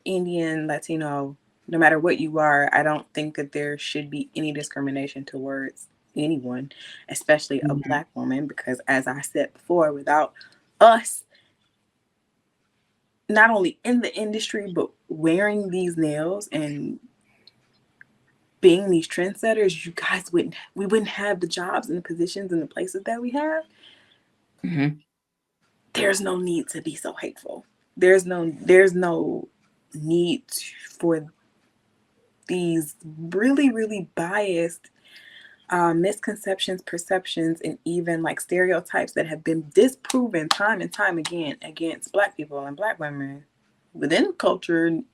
Indian, Latino, no matter what you are, I don't think that there should be any discrimination towards anyone, especially a Mm-hmm. Black woman, because as I said before, without us not only in the industry, but wearing these nails and being these trendsetters, we wouldn't have the jobs and the positions and the places that we have. Mm-hmm. There's no need to be so hateful. There's no need for these really, really biased misconceptions, perceptions, and even like stereotypes that have been disproven time and time again against Black people and Black women within culture and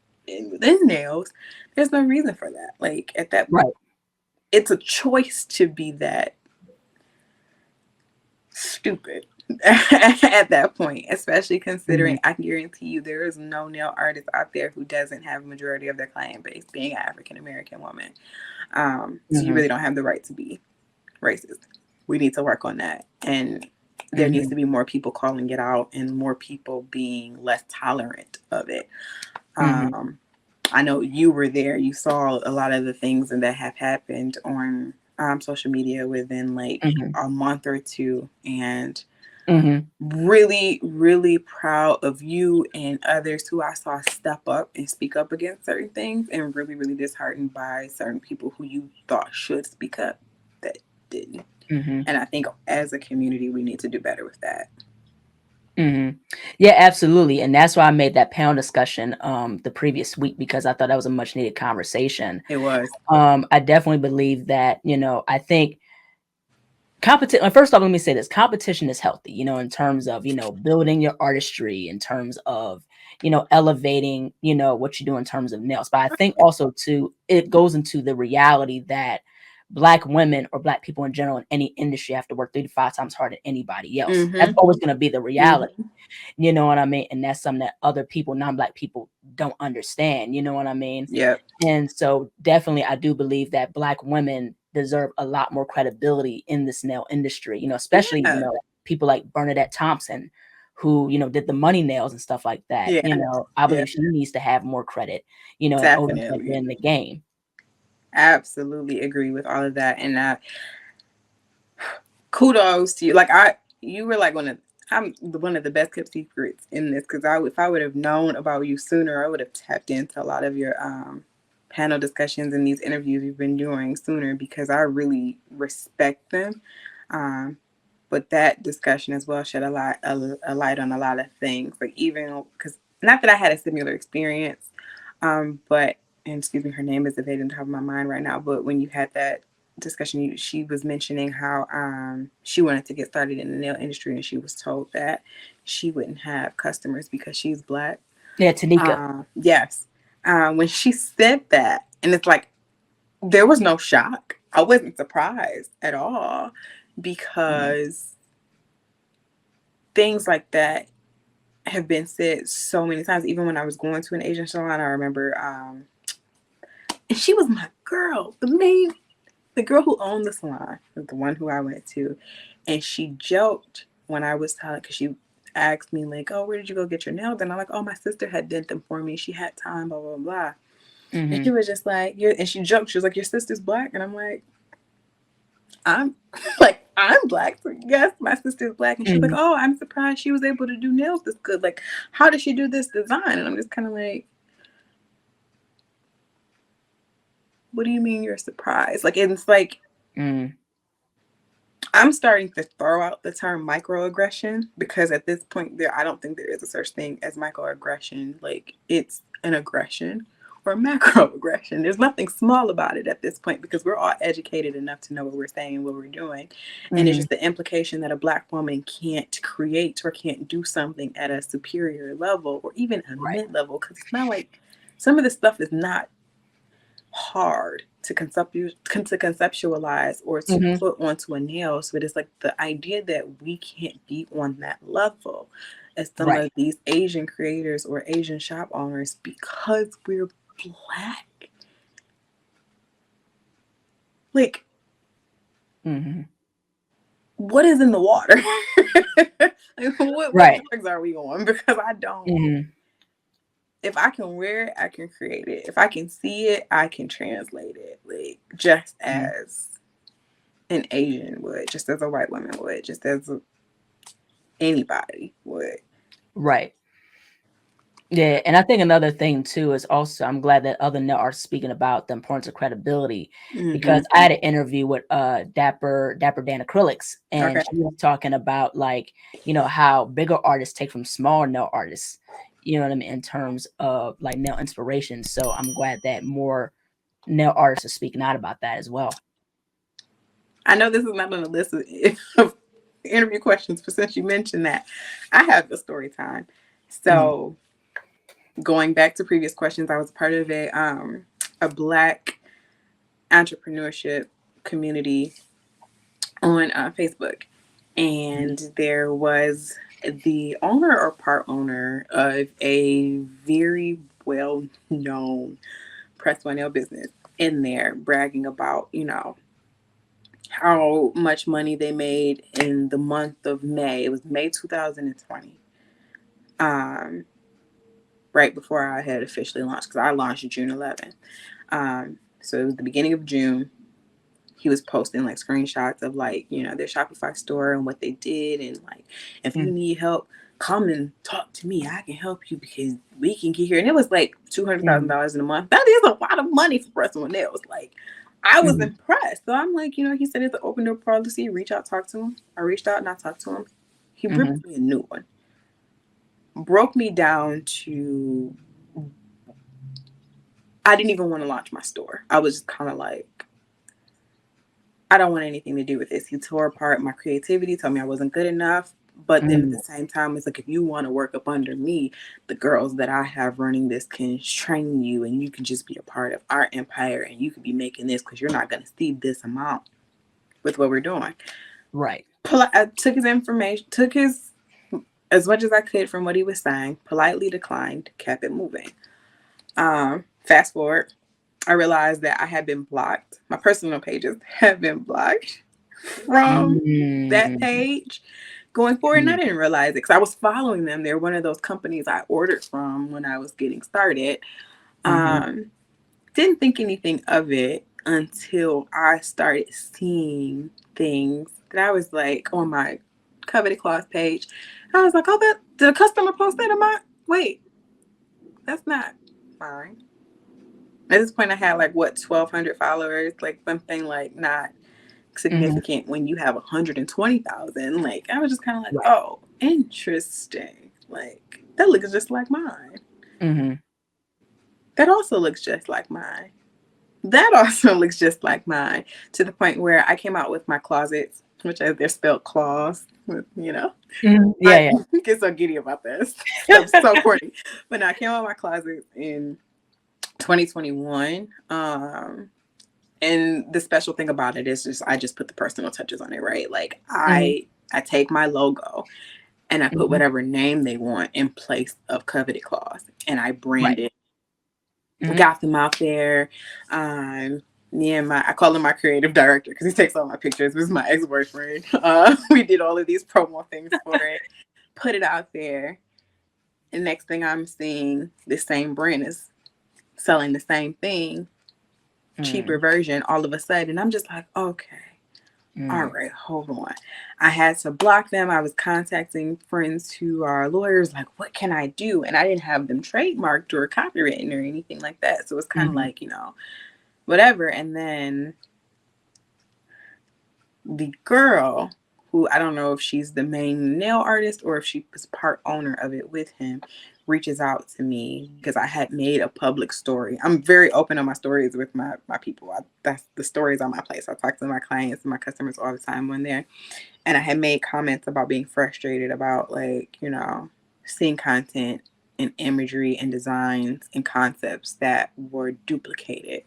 within nails. There's no reason for that. Like at that, Right. it's a choice to be that stupid at that point, especially Mm-hmm. considering I can guarantee you there is no nail artist out there who doesn't have a majority of their client base being an African American woman. So you Mm-hmm. really don't have the right to be racist. We need to work on that. And there needs Mm-hmm. to be more people calling it out and more people being less tolerant of it. Mm-hmm. Um, I know you were there. You saw a lot of the things that have happened on social media within like Mm-hmm. a month or two. And Mm-hmm. Really, really proud of you and others who I saw step up and speak up against certain things, and really, really disheartened by certain people who you thought should speak up that didn't. Mm-hmm. And I think as a community, we need to do better with that. Mm-hmm. Yeah, absolutely. And that's why I made that panel discussion the previous week, because I thought that was a much needed conversation. It was. I definitely believe that, I think competition, first off, let me say this: competition is healthy, in terms of, building your artistry, in terms of, elevating, what you do in terms of nails. But I think also too, it goes into the reality that Black women, or Black people in general, in any industry, have to work 3 to 5 times harder than anybody else. That's Mm-hmm. always going to be the reality. Mm-hmm. You know what I mean? And that's something that other people, non-Black people, don't understand. You know what I mean? Yep. And so definitely I do believe that Black women deserve a lot more credibility in this nail industry, especially, Yeah. people like Bernadette Thompson, who, did the money nails and stuff like that. Yeah. I Yeah. believe she needs to have more credit, and ownership Definitely. in the game. Absolutely agree with all of that. And kudos to you. You were like one of the best kept secrets in this, because if I would have known about you sooner, I would have tapped into a lot of your panel discussions and these interviews you've been doing sooner, because I really respect them. Um, but that discussion as well shed a light on a lot of things. Like, even because, not that I had a similar experience, but, and excuse me, her name is evading the top of my mind right now. But when you had that discussion, she was mentioning how she wanted to get started in the nail industry, and she was told that she wouldn't have customers because she's Black. Yeah, Tanika. Yes. When she said that, and it's like, there was no shock. I wasn't surprised at all, Mhm. because things like that have been said so many times. Even when I was going to an Asian salon, I remember, and she was my girl, the girl who owned the salon, the one who I went to, and she joked when I was telling, because she asked me like, "Oh, where did you go get your nails?" And I'm like, "Oh, my sister had did them for me. She had time, blah blah blah." And she Mhm. was just like, "You're," and she joked. She was like, "Your sister's Black," and I'm like, "I'm like, I'm Black, so yes, my sister's Black." And she's like, Mhm. "Oh, I'm surprised she was able to do nails this good. Like, how did she do this design?" And I'm just kind of like, "What do you mean you're surprised?" Like, it's like, Mhm. I'm starting to throw out the term microaggression, because at this point, I don't think there is a such thing as microaggression. Like, it's an aggression or macroaggression. There's nothing small about it at this point, because we're all educated enough to know what we're saying and what we're doing. And it's Mhm. just the implication that a Black woman can't create or can't do something at a superior level or even a Right. mid level, because it's not like, some of this stuff is not hard to conceptualize or to Mhm. put onto a nail. So it is like the idea that we can't be on that level as some Right. of these Asian creators or Asian shop owners, because we're Black. Like, Mhm. what is in the water? Like, what Right. drugs are we on? Because I don't. Mhm. If I can wear it, I can create it. If I can see it, I can translate it. Like, just Mhm. as an Asian would, just as a white woman would, just as anybody would. Right. Yeah, and I think another thing too is also, I'm glad that other net are speaking about the importance of credibility, because Mm-hmm. I had an interview with Dapper Dan Acrylics, and Okay. she was talking about, like, how bigger artists take from smaller nail artists, you know what I mean, in terms of like nail inspiration. So I'm glad that more nail artists are speaking out about that as well. I know this is not on the list of interview questions, but since you mentioned that, I have a story time. Mhm. So, going back to previous questions, I was part of a Black entrepreneurship community on Facebook, Mhm. and there was the owner or part owner of a very well known press on nail business in there, bragging about, how much money they made in the month of May. It was May 2020, um, right before I had officially launched, because I launched June 11th. So it was the beginning of June. he was posting like screenshots of like, you know, their Shopify store and what they did, and like, if you need help, come and talk to me. I can help you because we can get here. And it was like $200,000 in a month. That is a lot of money for pressing on nails. Like, I was impressed. So I'm like, you know, he said it's an open door policy. Reach out, talk to him. I reached out and I talked to him. He ripped me a new one. Broke me down to, I didn't even want to launch my store. I was just kind of like, I don't want anything to do with this. He tore apart my creativity, told me I wasn't good enough. But then at the same time, it's like, if you want to work up under me, the girls that I have running this can train you, and you can just be a part of our empire, and you could be making this because you're not going to see this amount with what we're doing. Right. I took his information, took his as much as I could from what he was saying, politely declined, kept it moving. Fast forward, I realized that I had been blocked. My personal pages had been blocked from that page going forward. And I didn't realize it because I was following them. They're one of those companies I ordered from when I was getting started. Didn't think anything of it until I started seeing things that I was like on my Coveted Claws page. I was like, oh, that did a customer post that? Wait, that's not mine. At this point, I had like 1,200 followers, like something like not significant when you have 120,000. Like, I was just kind of like, oh, interesting. Like, that looks just like mine. That also looks just like mine. That also looks just like mine, to the point where I came out with my closets, which they're spelled claws, you know. I get so giddy about this. So corny. But no, I came out with my closet in 2021. And the special thing about it is just I just put the personal touches on it, right? Like, I take my logo and I put whatever name they want in place of Coveted Claws, and I brand it. Got them out there. Me and I call him my creative director because he takes all my pictures. This is my ex-boyfriend. We did all of these promo things for it, put it out there. And next thing I'm seeing, the same brand is selling the same thing, cheaper version all of a sudden. I'm just like, okay. All right, hold on. I had to block them. I was contacting friends who are lawyers, like, what can I do? And I didn't have them trademarked or copywritten or anything like that. So it's kind of like, you know, whatever. And then the girl, who I don't know if she's the main nail artist or if she was part owner of it with him, reaches out to me because I had made a public story. I'm very open on my stories with my people. That's the stories on my place. I talk to my clients and my customers all the time when they're, and I had made comments about being frustrated about, like, you know, seeing content and imagery and designs and concepts that were duplicated.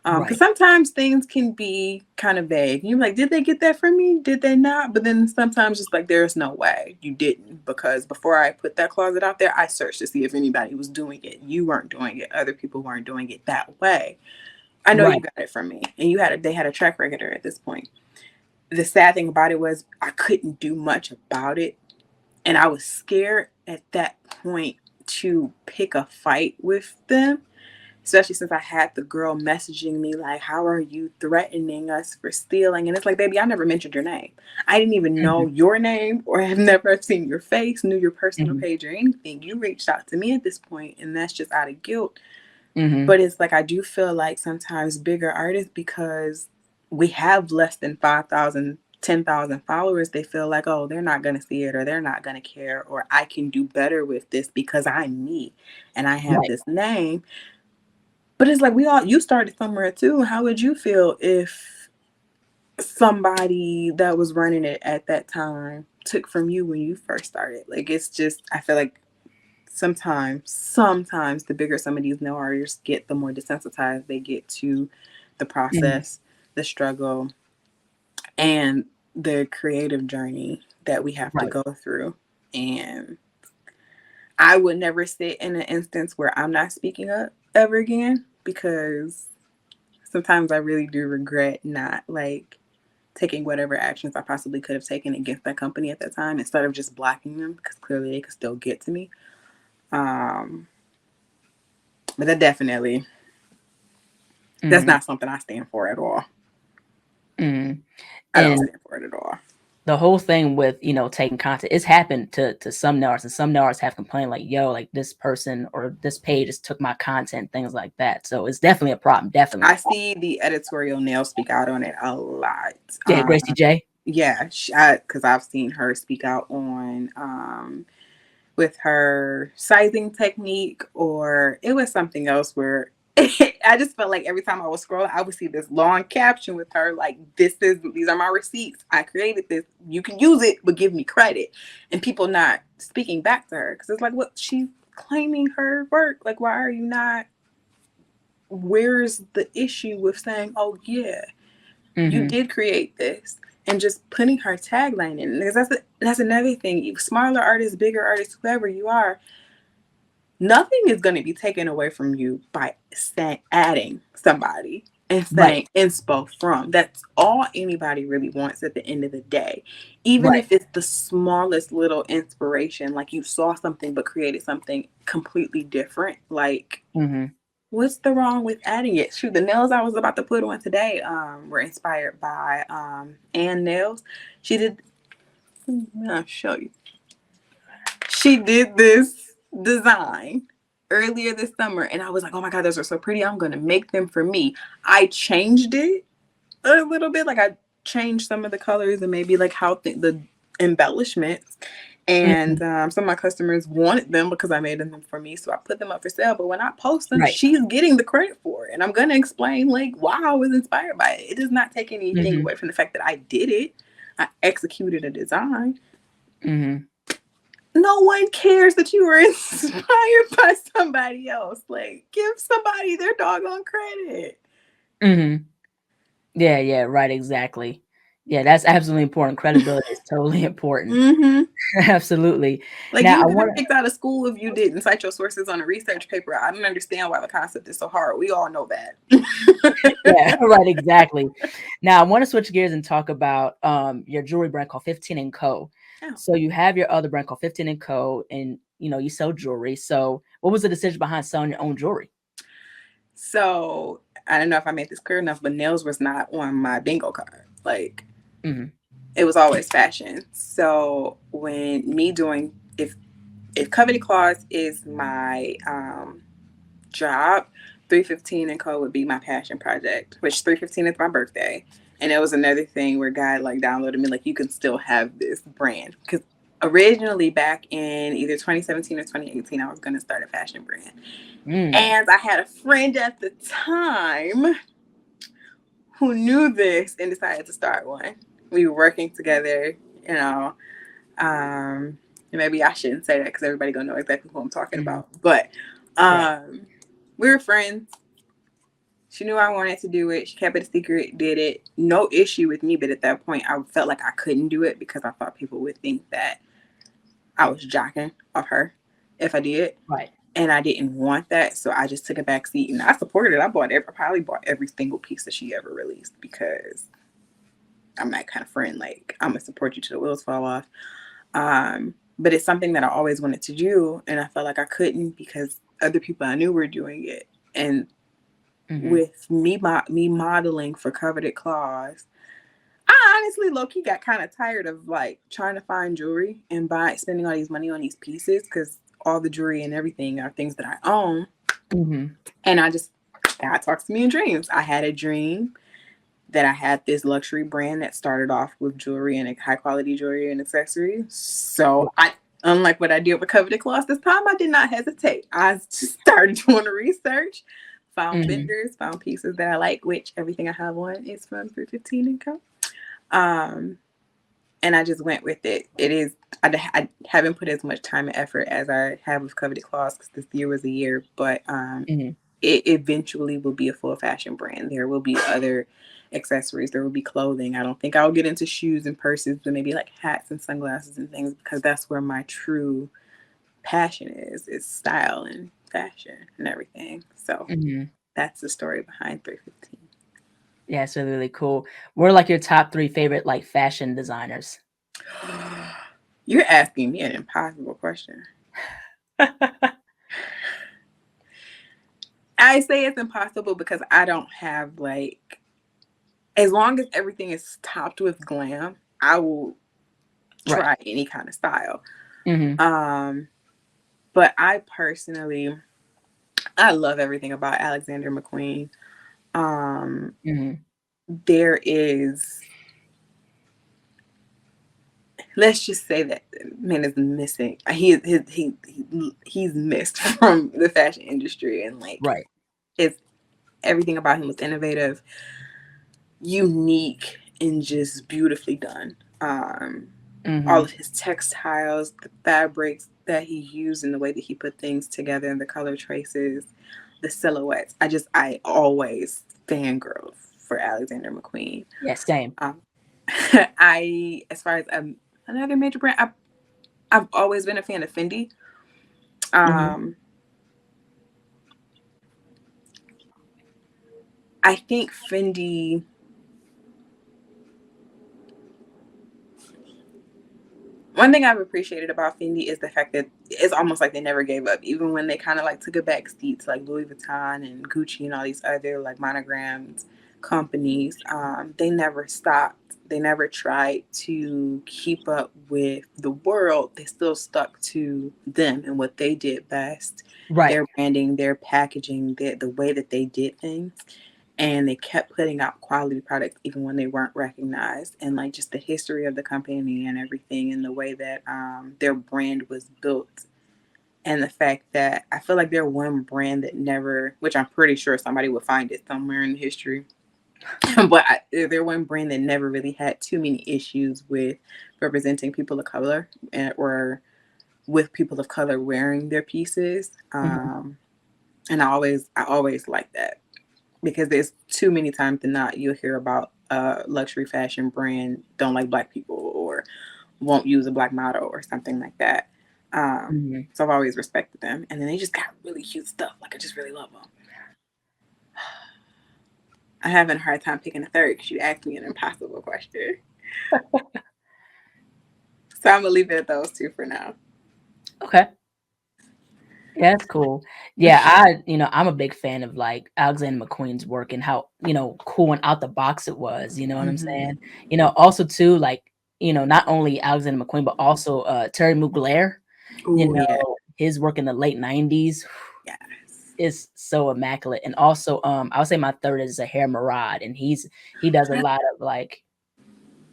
Because sometimes things can be kind of vague. You're like, did they get that from me? Did they not? But then sometimes it's like, there's no way you didn't. Because before I put that closet out there, I searched to see if anybody was doing it. You weren't doing it. Other people weren't doing it that way. I know you got it from me. And they had a track record at this point. The sad thing about it was I couldn't do much about it. And I was scared at that point to pick a fight with them. Especially since I had the girl messaging me like, how are you threatening us for stealing? And it's like, baby, I never mentioned your name. I didn't even know your name or have never seen your face, knew your personal page or anything. You reached out to me at this point, and that's just out of guilt. But it's like, I do feel like sometimes bigger artists, because we have less than 5,000, 10,000 followers, they feel like, oh, they're not going to see it, or they're not going to care, or I can do better with this because I'm me and I have this name. But it's like, you started somewhere too. How would you feel if somebody that was running it at that time took from you when you first started? Like, it's just, I feel like sometimes the bigger some of these nail artists get, the more desensitized they get to the process, the struggle, and the creative journey that we have to go through. And I would never sit in an instance where I'm not speaking up ever again, because sometimes I really do regret not, like, taking whatever actions I possibly could have taken against that company at that time, instead of just blocking them, because clearly they could still get to me. But that definitely, that's not something I stand for at all. Mm. I don't And stand for it at all. the whole thing with, taking content, it's happened to some nail artists, and some nail artists have complained like, yo, like this person or this page just took my content, things like that. So it's definitely a problem. Definitely a I problem. see the editorial nail speak out on it a lot. Yeah, Gracie J. Yeah, because I've seen her speak out on with her sizing technique, or it was something else where I just felt like every time I was scrolling, I would see this long caption with her like, these are my receipts. I created this. You can use it, but give me credit. And people not speaking back to her because it's like, what, she's claiming her work. Like, why are you not? Where's the issue with saying, oh yeah, you did create this, and just putting her tagline in? Because that's another thing. Smaller artists, bigger artists, whoever you are, nothing is going to be taken away from you by adding somebody and Right. saying inspo from. That's all anybody really wants at the end of the day. Even Right. if it's the smallest little inspiration, like you saw something but created something completely different, like what's the wrong with adding it? Shoot, the nails I was about to put on today were inspired by Ann Nails. She did, I'll show you. She did this design earlier this summer, and I was like, oh my God, those are so pretty. I'm going to make them for me. I changed it a little bit. Like I changed some of the colors and maybe like how the embellishments. And some of my customers wanted them because I made them for me. So I put them up for sale. But when I post them, Right. she's getting the credit for it. And I'm going to explain like why I was inspired by it. It does not take anything away from the fact that I did it. I executed a design. No one cares that you were inspired by somebody else. Like, give somebody their doggone credit. Yeah, right, exactly. Yeah, that's absolutely important. Credibility is totally important. Absolutely. Like, Now you I would have want been kicked out of school if you didn't cite your sources on a research paper. I don't understand why the concept is so hard. We all know that. yeah, right, exactly. Now I want to switch gears and talk about your jewelry brand called 15 and Co. Oh. So you have your other brand called 15 and Co. and you sell jewelry. So what was the decision behind selling your own jewelry? So I don't know if I made this clear enough, but nails was not on my bingo card. Like, it was always fashion. So when me doing, if Coveted Claws is my job, 315 and Co would be my passion project, which 315 is my birthday. And it was another thing where God like downloaded me, like, you can still have this brand. Because originally back in either 2017 or 2018, I was going to start a fashion brand. And I had a friend at the time who knew this and decided to start one. We were working together, you know. Maybe I shouldn't say that because everybody gonna know exactly who I'm talking about. But Right. we were friends. She knew I wanted to do it. She kept it a secret, did it. No issue with me, but at that point, I felt like I couldn't do it because I thought people would think that I was jocking off her if I did. Right. And I didn't want that, so I just took a back seat and I supported it. I probably bought every single piece that she ever released because I'm that kind of friend. Like, I'm gonna support you till the wheels fall off. But it's something that I always wanted to do, and I felt like I couldn't because other people I knew were doing it. And with me modeling for Coveted Claws, I honestly low-key got kind of tired of like trying to find jewelry and spending all these money on these pieces because all the jewelry and everything are things that I own. And God talks to me in dreams. I had a dream that I had this luxury brand that started off with jewelry and high quality jewelry and accessories. So unlike what I did with Coveted Claws this time, I did not hesitate. I just started doing the research, found vendors, found pieces that I like, which everything I have on is from 315 and Co. And I just went with it. It is, I haven't put as much time and effort as I have with Coveted Claws because this year was a year, but it eventually will be a full fashion brand. There will be other accessories. There will be clothing. I don't think I'll get into shoes and purses, but maybe like hats and sunglasses and things because that's where my true passion is style and fashion and everything. So that's the story behind 315. Yeah, it's really, really cool. What are like your top 3 favorite like fashion designers? You're asking me an impossible question. I say it's impossible because I don't have like as long as everything is topped with glam, I will Right. try any kind of style. Mm-hmm. But I personally, I love everything about Alexander McQueen. Mm-hmm. There is, let's just say that man is missing. He's missed from the fashion industry, and like Right. it's everything about him was innovative, unique, and just beautifully done. All Mm-hmm. of his textiles, the fabrics that he used, and the way that he put things together, and the color traces, the silhouettes. I always fangirl for Alexander McQueen. Yeah, same. Um, as far as another major brand, I've always been a fan of Fendi. Mm-hmm. Um, I think Fendi. One thing I've appreciated about Fendi is the fact that it's almost like they never gave up, even when they kind of like took a back seat to like Louis Vuitton and Gucci and all these other like monograms companies. They never stopped. They never tried to keep up with the world. They still stuck to them and what they did best, Right. their branding, their packaging, the way that they did things, and they kept putting out quality products even when they weren't recognized, and like just the history of the company and everything, and the way that their brand was built, and the fact that I feel like they're one brand that never, which I'm pretty sure somebody would find it somewhere in history, but they're one brand that never really had too many issues with representing people of color, or with people of color wearing their pieces. Mm-hmm. And I always like that, because there's too many times than not you'll hear about a luxury fashion brand don't like black people, or won't use a black model or something like that. Mm-hmm. So I've always respected them, and then they just got really cute stuff. Like I just really love them. I'm having a hard time picking a third because you asked me an impossible question. So I'm gonna leave it at those two for now. Okay. Yeah, that's cool. Yeah, I'm a big fan of like Alexander McQueen's work and how, cool and out the box it was, you know what I'm Mm-hmm. saying? Also too, like, not only Alexander McQueen, but also Terry Mugler, Oh yeah, his work in the late 90s yes, is so immaculate. And also, I would say my third is Zahir Murad, and he does a lot of like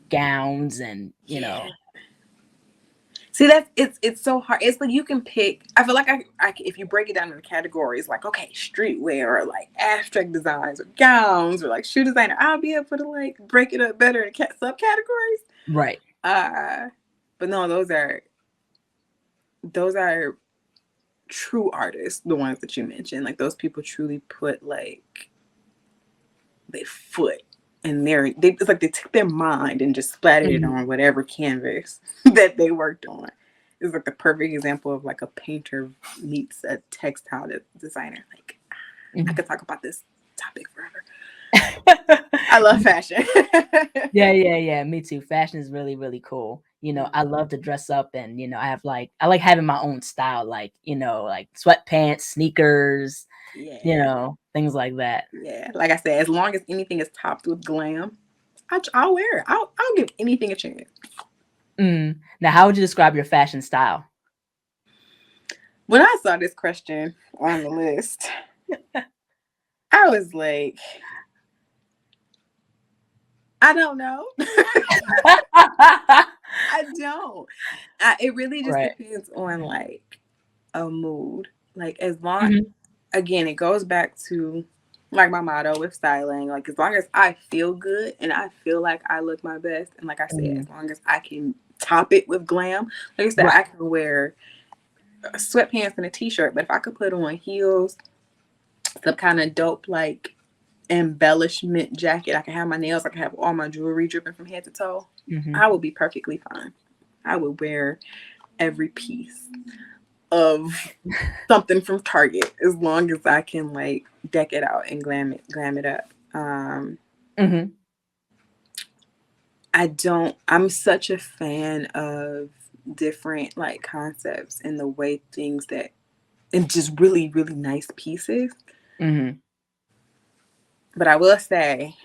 gowns and yeah. See, that's it's so hard. It's like you can pick. I feel like if you break it down into categories, like okay, streetwear, or like abstract designs, or gowns, or like shoe designer, I'll be able to like break it up better in subcategories. right. Uh, but no, those are true artists, the ones that you mentioned. Like those people truly put like their foot in it's like they took their mind and just splattered it Mhm, on whatever canvas that they worked on. It's like the perfect example of like a painter meets a textile designer. Like I mhm. could talk about this topic forever. I love fashion. Yeah, yeah, yeah. Me too. Fashion is really, really cool. I Mhm. love to dress up and I like having my own style, like, like sweatpants, sneakers, Yeah, things like that. yeah. Like I said, as long as anything is topped with glam, I'll wear it. I'll give anything a chance. Mm. Now, how would you describe your fashion style? When I saw this question on the list, I was like, I don't know. I don't. It really just Right. depends on like a mood. Like as long, Mhm. again, it goes back to like my motto with styling. Like as long as I feel good and I feel like I look my best, and like I said, Mhm. as long as I can top it with glam. Like I said, Right. I can wear sweatpants and a t-shirt, but if I could put on heels, some kind of dope like embellishment jacket, I can have my nails, I can have all my jewelry dripping from head to toe, Mhm. I would be perfectly fine. I would wear every piece of something from Target as long as I can like deck it out and glam it up. Mhm. I'm such a fan of different like concepts and the way things that, and just really, really nice pieces. Mhm. But I will say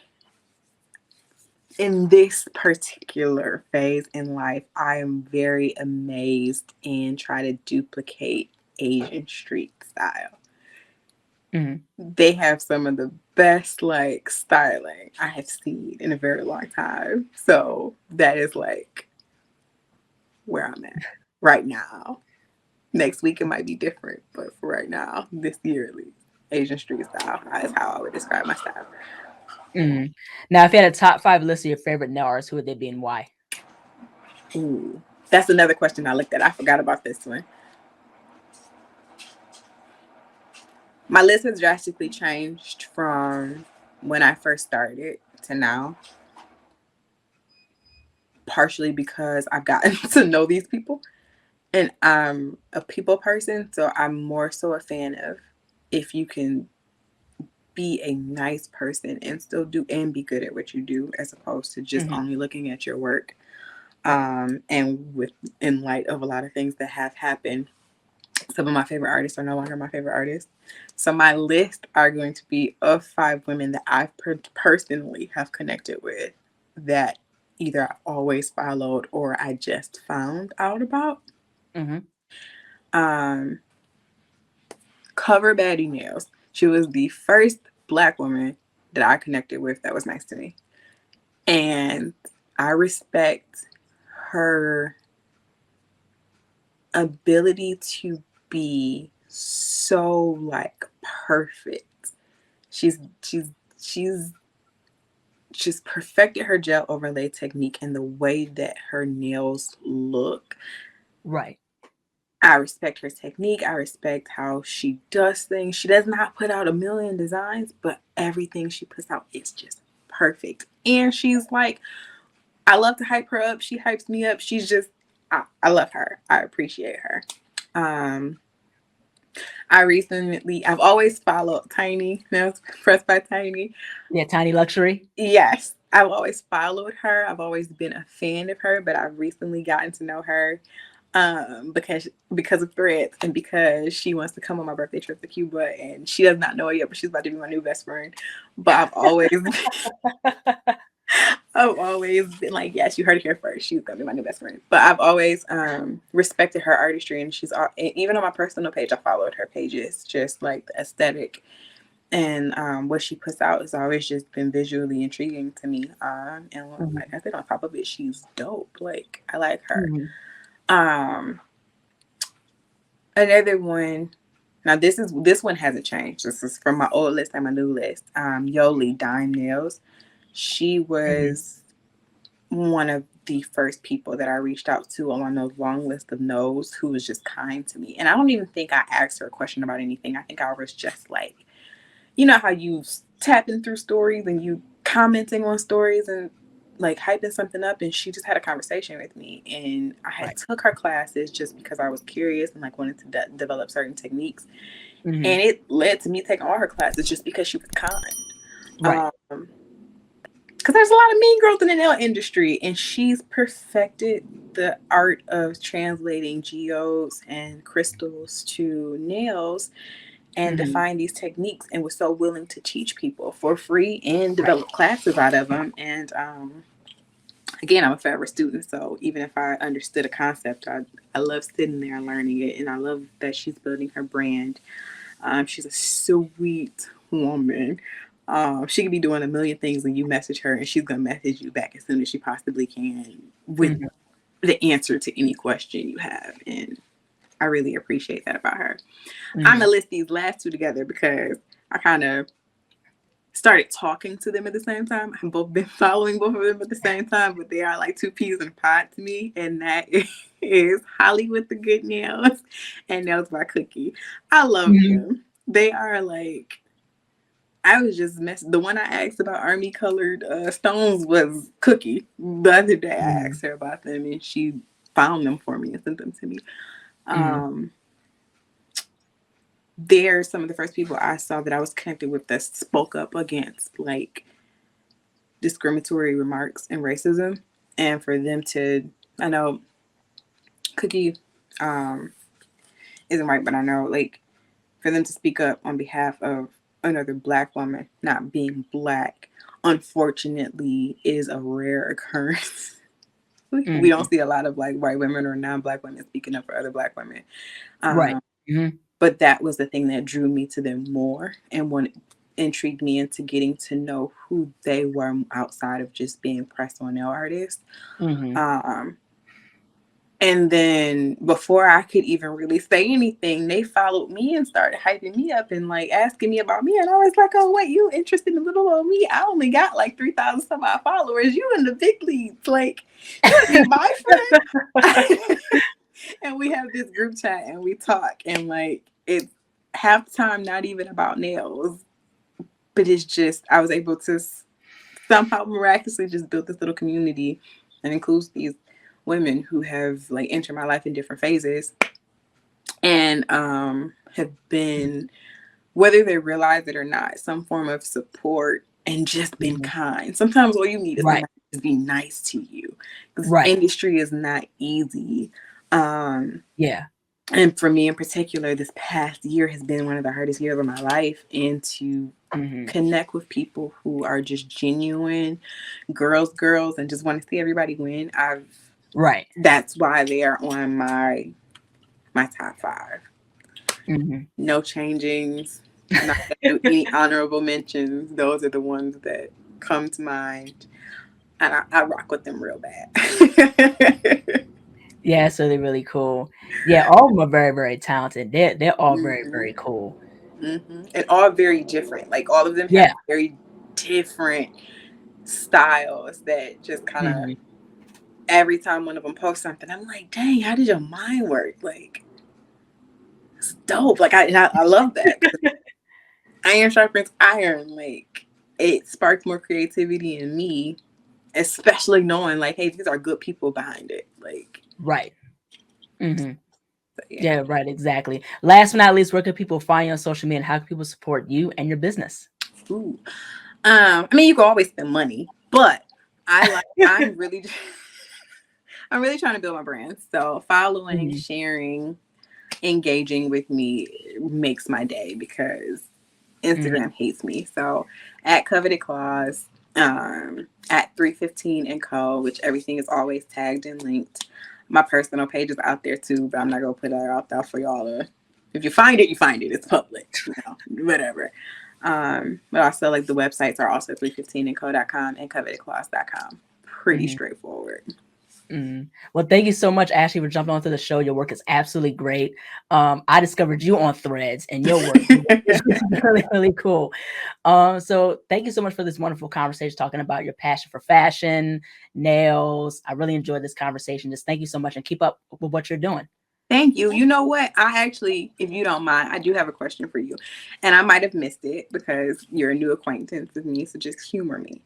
in this particular phase in life, I am very amazed and try to duplicate Asian street style. Mm-hmm. They have some of the best like styling I have seen in a very long time. So that is like where I'm at right now. Next week it might be different, but for right now, this year at least, Asian street style is how I would describe my style. Mm-hmm. Now, if you had a top 5 list of your favorite nail artists, who would they be and why? Ooh, that's another question I looked at. I forgot about this one. My list has drastically changed from when I first started to now, partially because I've gotten to know these people. And I'm a people person, so I'm more so a fan of if you can be a nice person and still do and be good at what you do, as opposed to just Mm-hmm. only looking at your work. Right. And with in light of a lot of things that have happened, some of my favorite artists are no longer my favorite artists. So my list are going to be of 5 women that I personally have connected with that either I always followed or I just found out about. Mm-hmm. Um, Cover Baddie Nails. She was the first Black woman that I connected with that was nice to me. And I respect her ability to be so like perfect. She's she's perfected her gel overlay technique and the way that her nails look. Right. I respect her technique. I respect how she does things. She does not put out a million designs, but everything she puts out is just perfect. And she's like, I love to hype her up. She hypes me up. She's just, I love her. I appreciate her. Um, I've always followed Tiny, Nails Pressed by Tiny. Yeah, Tiny Luxury. Yes, I've always followed her. I've always been a fan of her, but I've recently gotten to know her because of Threads and because she wants to come on my birthday trip to Cuba and she does not know it yet, but she's about to be my new best friend. But I've always been like, yes, you heard it here first. She's gonna be my new best friend. But I've always respected her artistry, and even on my personal page, I followed her pages, just like the aesthetic and what she puts out has always just been visually intriguing to me. And like Mm-hmm. I said, on top of it, she's dope. Like I like her. Mm-hmm. Um, Another one. Now this one hasn't changed. This is from my old list and my new list. Yoli Dime Nails. She Mm-hmm. was one of the first people that I reached out to on those long list of no's who was just kind to me. And I don't even think I asked her a question about anything. I think I was just like, you know how you tapping through stories and you commenting on stories and like hyping something up, and she just had a conversation with me and I had Right. took her classes just because I was curious and like wanted to develop certain techniques, Mm-hmm. and it led to me taking all her classes just because she was kind. Right. Because there's a lot of mean girls in the nail industry, and she's perfected the art of translating geodes and crystals to nails and Mm-hmm. define these techniques, and was so willing to teach people for free and Right. develop classes out of them. And again, I'm a forever student, so even if I understood a concept, I love sitting there and learning it, and I love that she's building her brand. She's a sweet woman. She could be doing a million things when you message her, and she's gonna message you back as soon as she possibly can with Mm-hmm. the answer to any question you have. And I really appreciate that about her. I'm Mm-hmm. gonna list these last two together because I kind of started talking to them at the same time. I've both been following both of them at the same time, but they are like two peas in a pod to me, and that is Holly with the Good Nails and Nails by Cookie. I love Mm-hmm. them. They are like, I was just messing. The one I asked about army colored stones was Cookie. The other day I Mm-hmm. asked her about them, and she found them for me and sent them to me. Mm-hmm. Um, they're some of the first people I saw that I was connected with that spoke up against like discriminatory remarks and racism. And for them to, I know Cookie um, isn't white, but I know like for them to speak up on behalf of another Black woman not being Black unfortunately is a rare occurrence. We Mm-hmm. don't see a lot of like white women or non-black women speaking up for other black women. Right. Um, Mm-hmm. but that was the thing that drew me to them more and intrigued me into getting to know who they were outside of just being press on nail artists. Mm-hmm. Um, and then before I could even really say anything, they followed me and started hyping me up and like asking me about me. And I was like, oh, wait, you interested in little old me? I only got like 3,000 some odd followers. You in the big leagues. Like, you want to be my friend? And we have this group chat and we talk. And like, it's half the time not even about nails, but it's just, I was able to somehow miraculously just build this little community that includes these women who have like entered my life in different phases and have been, whether they realize it or not, some form of support and just been Mm-hmm. kind. Sometimes all you need is Right. somebody to just be nice to you. Because Right. industry is not easy. Um, Yeah. and for me in particular, this past year has been one of the hardest years of my life. And to Mm-hmm. connect with people who are just genuine girls, and just want to see everybody win. Right. That's why they are on my top 5. Mm-hmm. No changings. Not gonna do any honorable mentions. Those are the ones that come to mind, and I rock with them real bad. Yeah, so they're really cool. Yeah, all of them are very, very talented. They're all very, hmm very cool. And all very different. Like all of them have Yeah. very different styles that just kind of, Mm-hmm. every time one of them posts something, I'm like, dang, how did your mind work? Like, it's dope. Like, I love that. Iron sharpens iron. Like, it sparked more creativity in me, especially knowing, like, hey, these are good people behind it. Like, Right. Mm-hmm. so yeah. Yeah, right, exactly. Last but not least, where can people find you on social media and how can people support you and your business? Ooh. I mean, you can always spend money, but I'm really, I'm really trying to build my brand. So following, Mm-hmm. sharing, engaging with me makes my day because Mm-hmm. Instagram hates me. So at Coveted Claws, at 315 and Co, which everything is always tagged and linked. My personal page is out there too, but I'm not gonna put that out there for y'all to. If you find it, you find it. It's public, whatever. But also like the websites are also 315andco.com and covetedclaws.com. Pretty Mm-hmm. straightforward. Mm. Well, thank you so much, Ashley, for jumping onto the show. Your work is absolutely great. I discovered you on Threads, and your work is really, really cool. So thank you so much for this wonderful conversation, talking about your passion for fashion, nails. I really enjoyed this conversation. Just thank you so much, and keep up with what you're doing. Thank you. You know what? I actually, if you don't mind, I do have a question for you. And I might have missed it because you're a new acquaintance with me. So just humor me.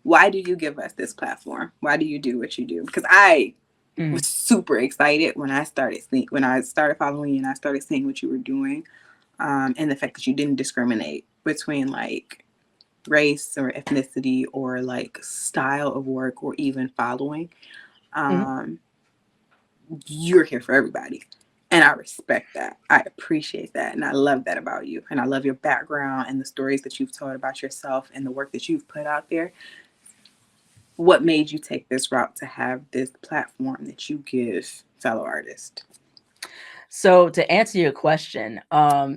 Why do you give us this platform? Why do you do what you do? Because I was Mm. super excited when I started when I started following you and I started seeing what you were doing, and the fact that you didn't discriminate between like race or ethnicity or like style of work or even following. Mm. Um, you're here for everybody. And I respect that. I appreciate that. And I love that about you. And I love your background and the stories that you've told about yourself and the work that you've put out there. What made you take this route to have this platform that you give fellow artists? So to answer your question,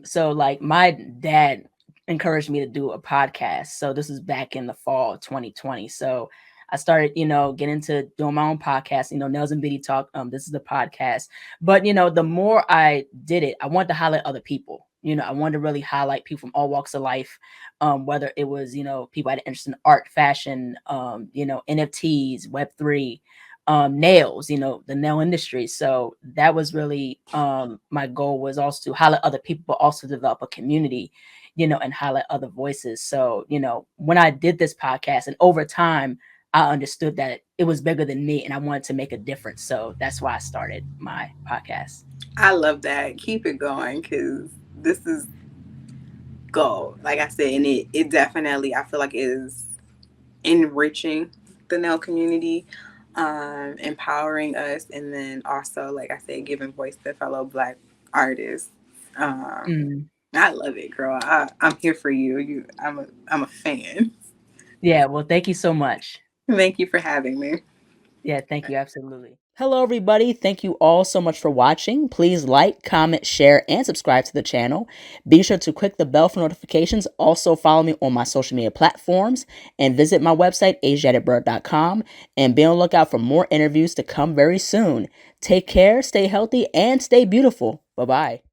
so like my dad encouraged me to do a podcast. So this is back in the fall of 2020. So I started, getting into doing my own podcast, Nails and Beauty Talk. This is the podcast. But the more I did it, I wanted to highlight other people. I wanted to really highlight people from all walks of life. Whether it was, people had an interest in art, fashion, NFTs, Web3, nails, the nail industry. So that was really my goal, was also to highlight other people, but also develop a community, and highlight other voices. So when I did this podcast, and over time I understood that it was bigger than me and I wanted to make a difference. So that's why I started my podcast. I love that. Keep it going because this is gold. Like I said, and it definitely, I feel like, is enriching the nail community, empowering us, and then also, like I said, giving voice to fellow Black artists. Um, Mm. I love it, girl. I'm here for you. I'm a fan. Yeah, well, thank you so much. Thank you for having me. Yeah, thank you. Absolutely. Hello, everybody. Thank you all so much for watching. Please like, comment, share, and subscribe to the channel. Be sure to click the bell for notifications. Also, follow me on my social media platforms and visit my website, ASIATHABIRD.com, and be on the lookout for more interviews to come very soon. Take care, stay healthy, and stay beautiful. Bye-bye.